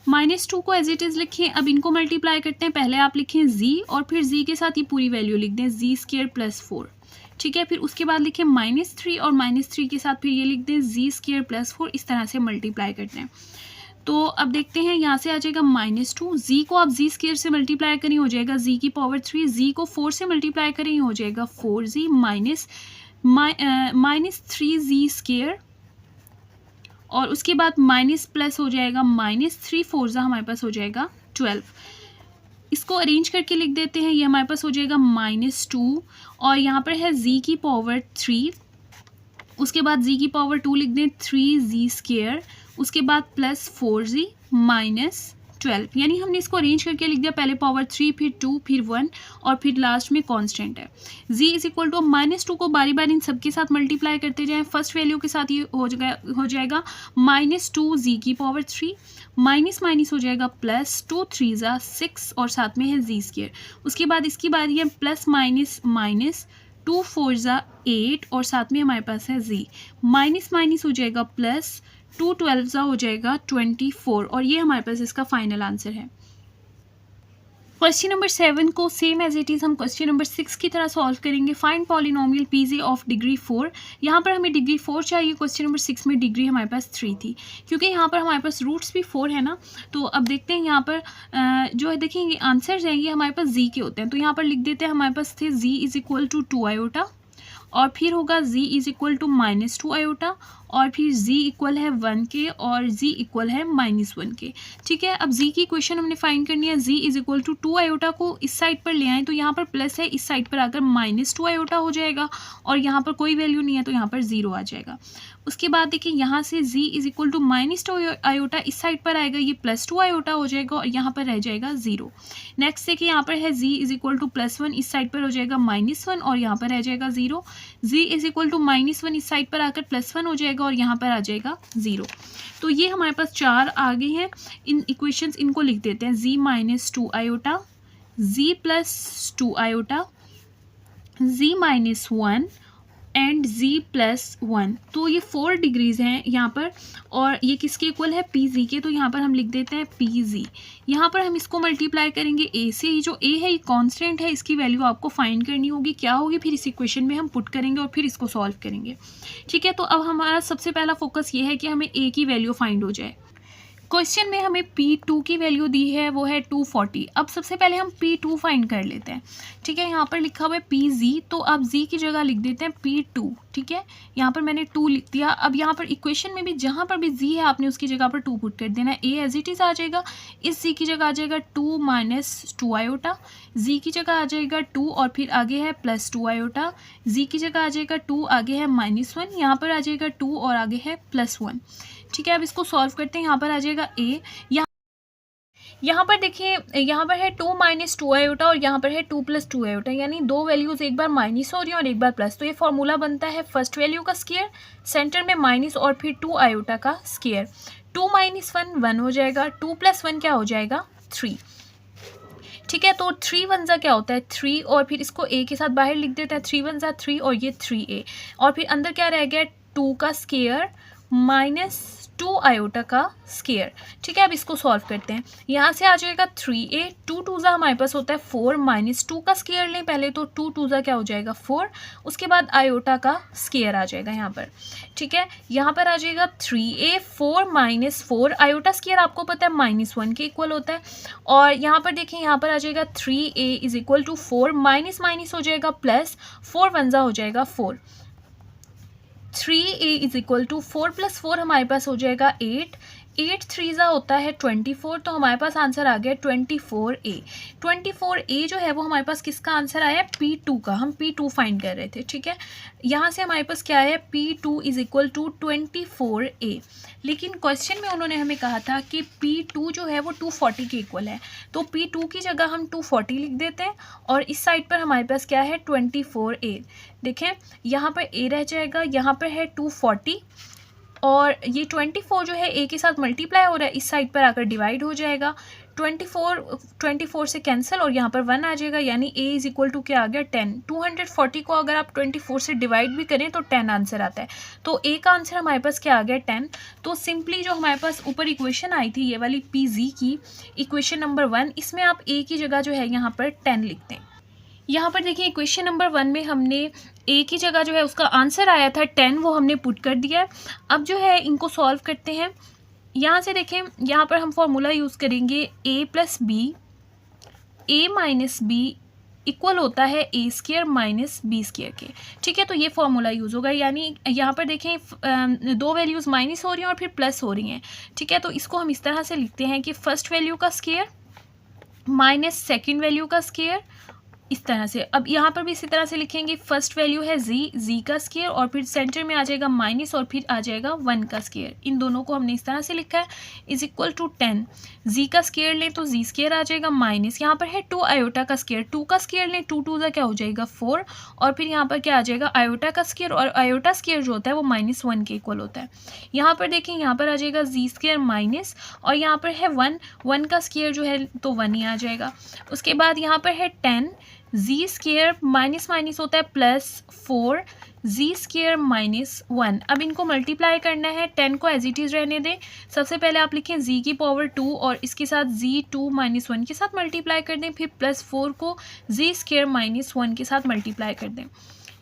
-2 को एज इट इज़ लिखें। अब इनको मल्टीप्लाई करते हैं। पहले आप लिखें z और फिर z के साथ ये पूरी वैल्यू लिख दें z² + 4, ठीक है। फिर उसके बाद लिखें -3 और -3 के साथ फिर ये लिख दें z² + 4। इस तरह से मल्टीप्लाई करते हैं। तो अब देखते हैं, यहाँ से आ जाएगा -2, z को आप z² से मल्टीप्लाई करें हो जाएगा z⁻3, z को 4 से मल्टीप्लाई करें हो जाएगा 4z -3z² और उसके बाद माइनस प्लस हो जाएगा -3 4 हमारे पास हो जाएगा 12। इसको अरेंज करके लिख देते हैं। ये हमारे पास हो जाएगा -2 और यहाँ पर है z⁻3, उसके बाद z⁻2 लिख दें 3z², उसके बाद +4z -12। यानी हमने इसको अरेंज करके लिख दिया, पहले पावर 3 फिर 2 फिर 1 और फिर लास्ट में कांस्टेंट है। z = -2 को बारी बारी इन सबके साथ मल्टीप्लाई करते जाएं। फर्स्ट वैल्यू के साथ ये हो जाएगा -2z⁻3 माइनस माइनस हो जाएगा +2 3 6 और साथ में है z²। उसके बाद इसकी बारी है प्लस माइनस माइनस 2 4 8 और साथ में हमारे पास है z, माइनस माइनस हो जाएगा प्लस 2 12 हो जाएगा 24 और ये हमारे पास इसका फाइनल आंसर है। क्वेश्चन नंबर 7 को सेम एज इट इज़ हम क्वेश्चन नंबर 6 की तरह सॉल्व करेंगे। Find polynomial pz of degree 4। यहाँ पर हमें डिग्री 4 चाहिए। क्वेश्चन नंबर 6 में डिग्री हमारे पास 3 थी, क्योंकि यहाँ पर हमारे पास रूट्स भी 4 है ना। तो अब देखते हैं यहाँ पर जो है, देखेंगे आंसर्स हैं ये हमारे पास z के होते हैं। तो यहाँ पर लिख देते हैं, हमारे पास थे z = 2 आयोटा और फिर होगा z = -2 आयोटा और फिर z इक्वल है 1 के और z इक्वल है -1 के, ठीक है। अब z की इक्वेशन हमने फाइंड करनी है। z = 2 आयोटा को इस साइड पर ले आएँ तो यहाँ पर प्लस है, इस साइड पर आकर -2 आयोटा हो जाएगा और यहाँ पर कोई वैल्यू नहीं है तो यहाँ पर 0 आ जाएगा। उसके बाद देखिए यहाँ से z = -2 आयोटा इस साइड पर आएगा, ये +2 आयोटा हो जाएगा और यहाँ पर रह जाएगा 0। नेक्स्ट देखिए यहाँ पर है z = +1 इस साइड पर हो जाएगा -1 और यहाँ पर रह जाएगा 0। z = -1 इस साइड पर आकर +1 हो जाएगा और यहाँ पर आ जाएगा 0। तो ये हमारे पास 4 आ गए हैं। इन इक्वेशंस इनको लिख देते हैं, z -2 iota, z +2 iota, z -1 and z +1। तो ये 4 डिग्रीज हैं यहाँ पर और ये किसके इक्वल है, pz के। तो यहाँ पर हम लिख देते हैं pz। यहाँ पर हम इसको मल्टीप्लाई करेंगे a से। ये जो a है ये कांस्टेंट है, इसकी वैल्यू आपको फाइंड करनी होगी, क्या होगी फिर इस इक्वेशन में हम पुट करेंगे और फिर इसको सॉल्व करेंगे, ठीक है। तो अब हमारा सबसे पहला फोकस ये है कि हमें a की वैल्यू फाइंड हो जाए। क्वेश्चन में हमें P2 की वैल्यू दी है, वो है 240। अब सबसे पहले हम P2 फाइंड कर लेते हैं, ठीक है। यहाँ पर लिखा हुआ है PZ, तो आप Z की जगह लिख देते हैं P2, ठीक है। यहाँ पर मैंने 2 लिख दिया। अब यहाँ पर इक्वेशन में भी जहाँ पर भी Z है आपने उसकी जगह पर 2 पुट कर देना है। A एज इट इज़ आ जाएगा, इस Z की जगह आ जाएगा 2 -2 आयोटा, Z की जगह आ जाएगा 2 और फिर आगे है +2 आयोटा, Z की जगह आ जाएगा 2 आगे है -1, यहाँ पर आ जाएगा 2 और आगे है +1, ठीक है। अब इसको सॉल्व करते हैं। यहाँ पर आ जाएगा a, यहाँ पर देखिए यहाँ पर है 2 -2 आयोटा और यहाँ पर है 2 + 2 आयोटा, यानी दो वैल्यूज़ एक बार माइनस हो रही है और एक बार प्लस। तो ये फॉर्मूला बनता है फर्स्ट वैल्यू का स्क्वायर, सेंटर में माइनस और फिर 2 आयोटा का स्क्वायर। 2 - 1 1 हो जाएगा, 2 + 1 क्या हो जाएगा 3, ठीक है। तो 3 1 क्या होता है 3 और फिर इसको a के साथ बाहर लिख देते हैं, 3 1 3 और ये 3a और फिर अंदर क्या रह गया 2 का स्क्वायर -2 आयोटा का स्क्वायर, ठीक है। अब इसको सॉल्व करते हैं। यहाँ से आ जाएगा 3a, 2 2 हमारे पास होता है 4, -2 का स्क्वायर लें पहले, तो 2 2 क्या हो जाएगा 4, उसके बाद आयोटा का स्क्वायर आ जाएगा यहाँ पर, ठीक है। यहाँ पर आ जाएगा 3a 4 -4 आयोटा स्क्वायर आपको पता है -1 के इक्वल होता है और यहाँ पर देखिए यहाँ पर आ जाएगा 3a = 4, माइनस माइनस हो जाएगा प्लस, 4 1 हो जाएगा 4, 3a = 4 + 4 हमारे पास हो जाएगा 8, 8 3 होता है 24, तो हमारे पास आंसर आ गया 24a। 24a जो है वो हमारे पास किसका आंसर आया है P2 का, हम P2 फाइंड कर रहे थे, ठीक है। यहाँ से हमारे पास क्या है P2 = 24a, लेकिन क्वेश्चन में उन्होंने हमें कहा था कि P2 जो है वो 240 के इक्वल है, तो P2 की जगह हम 240 लिख देते हैं और इस साइड पर हमारे पास क्या है 24a। देखें यहाँ पर a रह जाएगा, यहाँ पर है 240 और ये 24 जो है a के साथ मल्टीप्लाई हो रहा है, इस साइड पर आकर डिवाइड हो जाएगा। 24 से कैंसिल और यहाँ पर 1 आ जाएगा, यानी a इज इक्वल टू क्या आ गया 10। 240 को अगर आप 24 से डिवाइड भी करें तो 10 आंसर आता है। तो a का आंसर हमारे पास क्या आ गया 10। तो सिंपली जो हमारे पास ऊपर इक्वेशन आई थी ये वाली PZ की इक्वेशन नंबर 1, इसमें आप a की जगह जो है यहाँ पर 10 लिखते हैं। यहाँ पर देखिए इक्वेशन नंबर 1 में हमने a की जगह जो है उसका आंसर आया था 10, वो हमने पुट कर दिया है। अब जो है इनको सॉल्व करते हैं। यहाँ से देखें, यहाँ पर हम फॉर्मूला यूज़ करेंगे a plus B, a minus B equal होता है a square minus B square के। ठीक है, तो ये फॉर्मूला यूज़ होगा, यानी यहाँ पर देखें दो वैल्यूज़ माइनस हो रही हैं और फिर प्लस हो रही हैं। ठीक है, तो इसको हम इस तरह से लिखते हैं कि फर्स्ट वैल्यू का स्क्वायर माइनस सेकेंड वैल्यू का स्क्वायर, इस तरह से। अब यहाँ पर भी इसी तरह से लिखेंगे, फर्स्ट वैल्यू है जी का स्क्वायर और फिर सेंटर में आ जाएगा माइनस और फिर आ जाएगा 1 का स्क्वायर। इन दोनों को हमने इस तरह से लिखा है, इज इक्वल टू 10। जी का स्क्वायर लें तो जी स्क्वायर आ जाएगा माइनस, यहाँ पर है 2 आयोटा का स्क्वायर, 2 का स्क्वायर लें 2 2 का क्या हो जाएगा 4 और फिर यहाँ पर क्या आ जाएगा आयोटा का स्क्वायर, और आयोटा स्क्वायर जो होता है वो -1 के इक्वल होता है। यहाँ पर देखें, यहाँ पर आ जाएगा जी स्क्वायर माइनस और यहाँ पर है 1 का स्क्वायर जो है तो 1 ही आ जाएगा। उसके बाद यहाँ पर है 10 जी स्क्वायर माइनस माइनस होता है +4 जी स्क्वायर -1। अब इनको मल्टीप्लाई करना है, 10 को एज इट इज़ रहने दें। सबसे पहले आप लिखें जी की पावर 2 और इसके साथ जी2 -1 के साथ मल्टीप्लाई कर दें, फिर +4 को जी स्क्वायर -1 के साथ मल्टीप्लाई कर दें।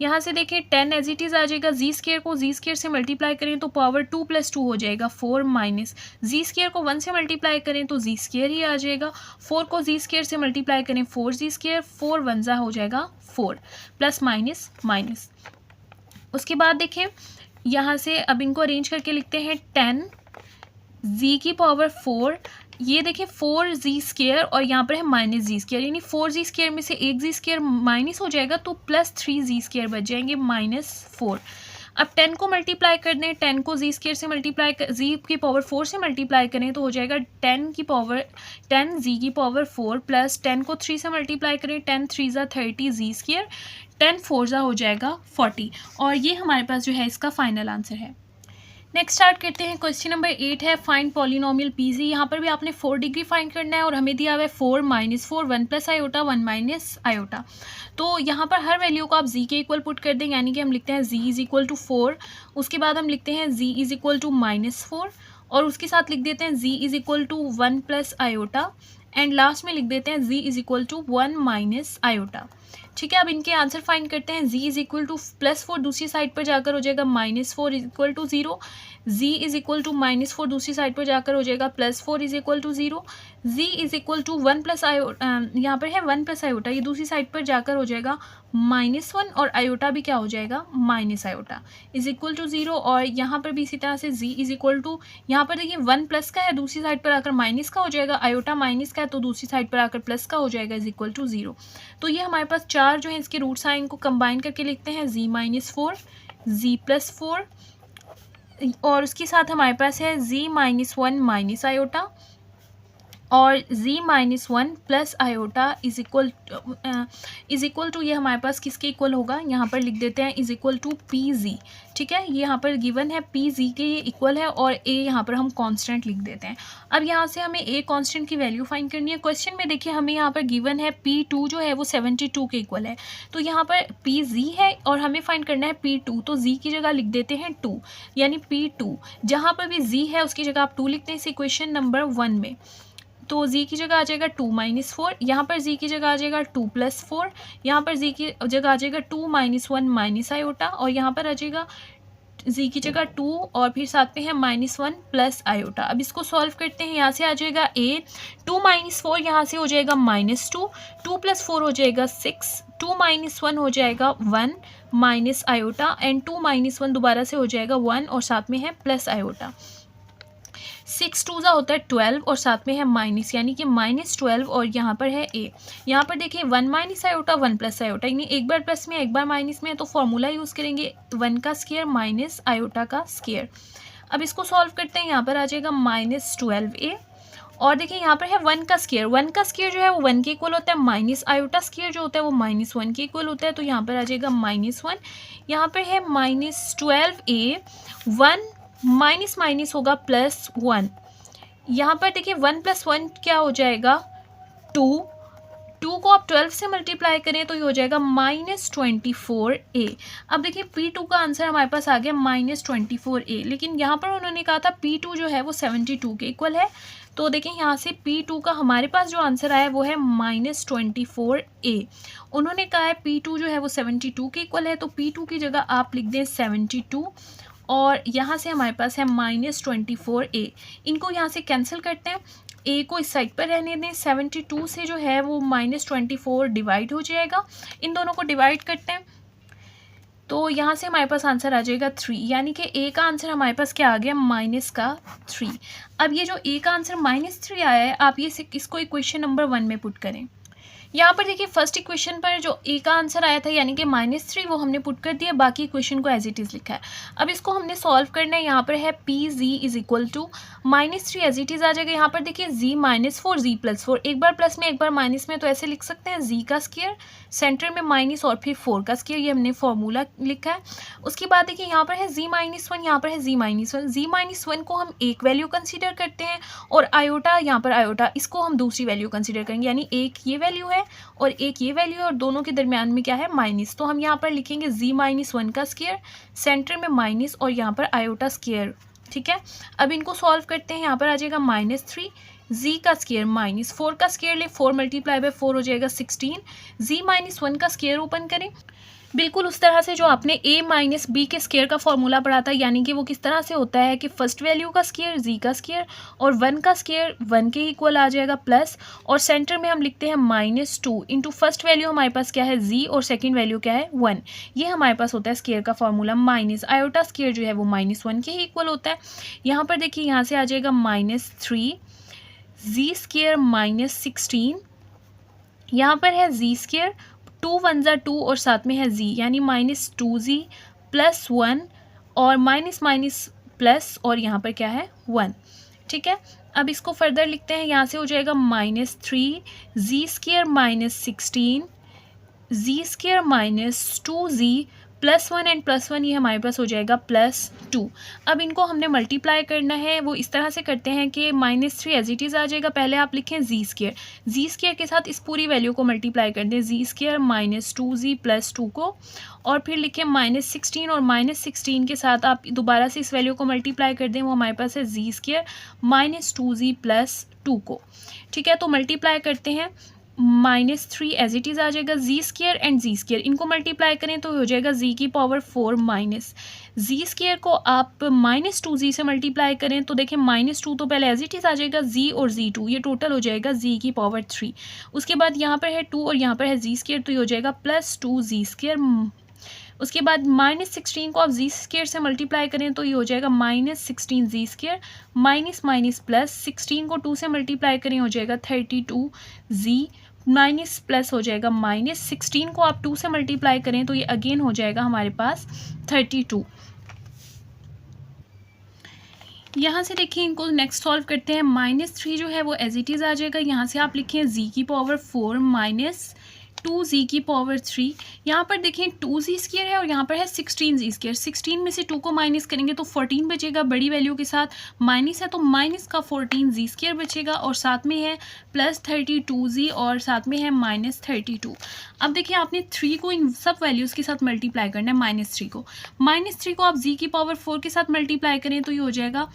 यहाँ से देखें 10 एज इट इज़ आ जाएगा, जी स्क्वायर को जी स्क्वायर से मल्टीप्लाई करें तो पावर 2 + 2 हो जाएगा 4 माइनस जी स्क्वायर को 1 से मल्टीप्लाई करें तो जी स्क्वायर ही आ जाएगा, 4 को जी स्क्वायर से मल्टीप्लाई करें 4 जी स्क्वायर, 4 1 जा हो जाएगा 4 प्लस माइनस माइनस। उसके बाद देखें यहाँ से अब इनको अरेंज करके लिखते हैं 10 जी की पावर 4, ये देखिए 4 जी स्क्वायर और यहाँ पर है माइनस जी स्क्वायर, यानी 4 जी स्क्वायर में से एक जी स्क्वायर माइनस हो जाएगा तो +3 जी स्क्वायर बच जाएंगे -4। अब 10 को मल्टीप्लाई कर दें, 10 को जी स्क्वायर से मल्टीप्लाई जी की पावर 4 से मल्टीप्लाई करें तो हो जाएगा 10 जी की पावर 4 प्लस 10 को 3 से मल्टीप्लाई करें 10 3 ज़ा 30 जी स्क्वायर, 10 4 ज़ा हो जाएगा 40 और ये हमारे पास जो है इसका फाइनल आंसर है। नेक्स्ट स्टार्ट करते हैं। क्वेश्चन नंबर 8 है फाइंड पॉलिनोमियल PZ। यहाँ पर भी आपने 4 डिग्री फाइंड करना है और हमें दिया हुआ है 4 - 4 1 + आयोटा 1 - आयोटा। तो यहाँ पर हर वैल्यू को आप z के इक्वल पुट कर दें, यानी कि हम लिखते हैं z इज इक्वल टू 4, उसके बाद हम लिखते हैं z इज इक्वल टू -4 और उसके साथ लिख देते हैं z is equal to 1 + iota and last में लिख देते हैं z is equal to 1 - iota. ठीक है, अब इनके आंसर फाइंड करते हैं। z इज इक्वल टू +4 दूसरी साइड पर जाकर हो जाएगा -4 is equal to 0, z is equal to -4 दूसरी साइड पर जाकर हो जाएगा +4 is equal to 0, z is equal to 1 + iota, यहाँ पर है 1 + आयोटा, ये दूसरी साइड पर जाकर हो जाएगा -1 और आयोटा भी क्या हो जाएगा - आयोटा इज इक्वल टू 0 और यहाँ पर भी इसी तरह से z इज इक्वल टू, यहाँ पर देखिए 1 प्लस का है दूसरी साइड पर आकर माइनस का हो जाएगा, आयोटा माइनस का है तो दूसरी साइड पर आकर प्लस का हो जाएगा इज इक्वल टू 0। तो ये हमारे पास 4 जो है इसके रूट्स आए, इनको कंबाइन करके लिखते हैं z - 4 z + 4 और उसके साथ हमारे पास है z -1 - आयोटा और z -1 + iota is equal to ये हमारे पास किसके इक्वल होगा, यहाँ पर लिख देते हैं इज इक्वल टू PZ। ठीक है, ये यहाँ पर गिवन है PZ के ये इक्वल है और a यहाँ पर हम कांस्टेंट लिख देते हैं। अब यहाँ से हमें a कांस्टेंट की वैल्यू फाइंड करनी है। क्वेश्चन में देखिए हमें यहाँ पर गिवन है P2 जो है वो 72 के इक्वल है, तो यहाँ पर PZ है और हमें फाइंड करना है P2, तो z की जगह लिख देते हैं 2, यानी P2 जहाँ पर भी z है उसकी जगह आप 2 लिखते हैं इस इक्वेशन नंबर 1 में। तो z की जगह आ जाएगा 2 - 4, यहाँ पर z की जगह आ जाएगा 2 + 4, यहाँ पर z की जगह आ जाएगा 2 - 1 - आयोटा और यहाँ पर आ जाएगा z की जगह 2 और फिर साथ में है -1 + आयोटा। अब इसको सॉल्व करते हैं, यहाँ से आ जाएगा a 2 - 4 यहाँ से हो जाएगा -2, 2 + 4 हो जाएगा 6, 2 - 1 हो जाएगा 1 - आयोटा एंड 2 - 1 दोबारा से हो जाएगा 1 और साथ में है प्लस आयोटा। 6 2 ज़ा होता है 12 और साथ में है माइनस, यानी कि -12 और यहाँ पर है a। यहाँ पर देखिए 1 - आयोटा 1 + आयोटा, यानी एक बार प्लस में एक बार माइनस में है तो फॉर्मूला यूज़ करेंगे 1 का स्क्वायर माइनस आयोटा का स्क्वायर। अब इसको सॉल्व करते हैं, यहाँ पर आ जाएगा -12a और देखिए यहाँ पर है 1 का स्क्वायर, 1 का स्क्वायर जो है वो 1 के इक्वल होता है, माइनस आयोटा स्क्वायर जो होता है वो -1 के इक्वल होता है, तो यहाँ पर आ जाएगा -1। यहाँ पर है -12a, 1 माइनस माइनस होगा +1, यहाँ पर देखिए 1 + 1 क्या हो जाएगा 2, 2 को आप 12 से मल्टीप्लाई करें तो ये हो जाएगा -24a। अब देखिए P2 का आंसर हमारे पास आ गया -24a, लेकिन यहाँ पर उन्होंने कहा था P2 जो है वो 72 के इक्वल है। तो देखिए यहाँ से P2 का हमारे पास जो आंसर आया वो है -24a। उन्होंने कहा है P2 जो है वो 72 के इक्वल है, तो P2 की जगह आप लिख दें 72 और यहाँ से हमारे पास है -24a। इनको यहाँ से कैंसिल करते हैं, a को इस साइड पर रहने दें। 72 से जो है वो -24 डिवाइड हो जाएगा, इन दोनों को डिवाइड करते हैं तो यहाँ से हमारे पास आंसर आ जाएगा 3, यानी कि a का आंसर हमारे पास क्या आ गया -3। अब ये जो a का आंसर -3 आया है, आप ये इसको इक्वेशन नंबर 1 में पुट करें। यहाँ पर देखिए फर्स्ट इक्वेशन पर जो a का आंसर आया था यानी कि -3 वो हमने पुट कर दिया, बाकी इक्वेशन को एज इट इज़ लिखा है। अब इसको हमने सॉल्व करना है। यहाँ पर है PZ = -3 एज इट इज़ आ जाएगा। यहाँ पर देखिए z -4 z +4, एक बार प्लस में एक बार माइनस में, तो ऐसे लिख सकते हैं z का स्क्वायर, सेंटर में माइनस और फिर 4 का स्क्वायर, ये हमने फॉर्मूला लिखा है। उसके बाद देखिए यहाँ पर है z -1, यहाँ पर है z -1। z -1 को हम एक वैल्यू कंसिडर करते हैं और आयोटा, यहाँ पर आयोटा, इसको हम दूसरी वैल्यू कंसिडर करेंगे, यानी एक ये वैल्यू है और एक ये वैल्यू है और दोनों के दरमियान में क्या है माइनस। तो हम यहाँ पर लिखेंगे z -1 का स्क्वायर, सेंटर में माइनस और यहाँ पर आयोटा स्क्वायर। ठीक है, अब इनको सॉल्व करते हैं। यहाँ पर आ जाएगा -3, z का स्क्वायर -4 का स्क्वायर ले, 4 × 4 हो जाएगा 16। z -1 का स्क्वायर ओपन करें, बिल्कुल उस तरह से जो आपने a - b के स्क्वायर का फॉर्मूला पढ़ा था, यानी कि वो किस तरह से होता है कि फर्स्ट वैल्यू का स्क्वायर z का स्क्वायर और 1 का स्क्वायर 1 के इक्वल आ जाएगा प्लस, और सेंटर में हम लिखते हैं -2 इंटू फर्स्ट वैल्यू हमारे पास क्या है z और सेकंड वैल्यू क्या है 1। ये हमारे पास होता है स्क्वायर का फॉर्मूला, माइनस आयोटा स्क्वायर जो है वो -1 के ही इक्वल होता है। यहाँ पर देखिए यहाँ से आ जाएगा -3 z स्क्वायर -16, यहाँ पर है z स्क्वायर, 2 × 1 = 2 और साथ में है z, यानी -2z + 1 और माइनस प्लस और यहाँ पर क्या है 1। ठीक है, अब इसको फर्दर लिखते हैं। यहाँ से हो जाएगा -3 z square -16 z square -2z +1 and +1, ये हमारे पास हो जाएगा +2। अब इनको हमने मल्टीप्लाई करना है, वो इस तरह से करते हैं कि -3 एज इट इज़ आ जाएगा। पहले आप लिखें z स्क्वायर के साथ इस पूरी वैल्यू को मल्टीप्लाई कर दें, z स्क्वायर -2z +2 को, और फिर लिखें -16 और -16 के साथ आप दोबारा से इस वैल्यू को मल्टीप्लाई कर दें, वो हमारे पास है z स्क्वायर -2z +2 को। ठीक है, तो मल्टीप्लाई करते हैं, -3 एज इट इज़ आ जाएगा, z square and z square इनको मल्टीप्लाई करें तो हो जाएगा z⁴ माइनस z स्क्वायर को आप -2z से मल्टीप्लाई करें तो देखें -2 तो पहले एज इट इज़ आ जाएगा, z और z2 ये टोटल हो जाएगा z⁴। उसके बाद यहाँ पर है 2 और यहाँ पर है z स्क्वायर, तो ये हो जाएगा +2z स्क्वायर। उसके बाद -16 को आप z स्क्वायर से मल्टीप्लाई करें तो ये हो जाएगा -16z स्क्वायर, माइनस प्लस 16 को 2 से मल्टीप्लाई करें हो जाएगा 32z, माइनस प्लस हो जाएगा -16 को आप 2 से मल्टीप्लाई करें तो ये अगेन हो जाएगा हमारे पास 32। यहाँ से देखिए इनको नेक्स्ट सॉल्व करते हैं। -3 जो है वो एज इट इज़ आ जाएगा, यहाँ से आप लिखें z⁴ माइनस 2z⁴। यहाँ पर देखें 2z स्क्वायर है और यहाँ पर है 16z स्क्वायर। 16 में से 2 को माइनस करेंगे तो 14 बचेगा, बड़ी वैल्यू के साथ माइनस है तो माइनस का 14z स्क्वायर बचेगा और साथ में है +32z और साथ में है -32। अब देखिए आपने 3 को इन सब वैल्यूज़ के साथ मल्टीप्लाई करना है, -3 को आप z⁴ के साथ मल्टीप्लाई करें तो ये हो जाएगा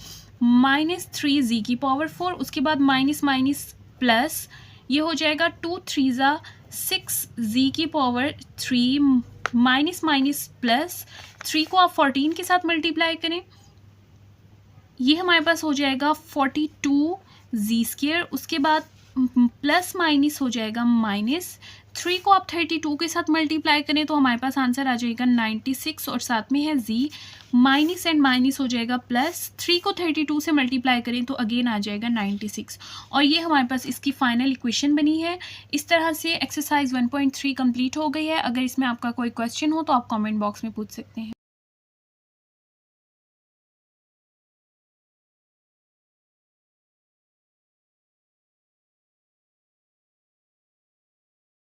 -3z⁴। उसके बाद माइनस प्लस ये हो जाएगा 2 × 3 = 6 z⁴ माइनस प्लस 3 को आप 14 के साथ मल्टीप्लाई करें, ये हमारे पास हो जाएगा 42z स्क्वायर। उसके बाद प्लस माइनस हो जाएगा माइनस 3 को आप 32 के साथ मल्टीप्लाई करें तो हमारे पास आंसर आ जाएगा 96 और साथ में है z, माइनस एंड माइनस हो जाएगा प्लस 3 को 32 से मल्टीप्लाई करें तो अगेन आ जाएगा 96 और ये हमारे पास इसकी फाइनल इक्वेशन बनी है। इस तरह से एक्सरसाइज 1.3 कंप्लीट हो गई है। अगर इसमें आपका कोई क्वेश्चन हो तो आप कमेंट बॉक्स में पूछ सकते हैं।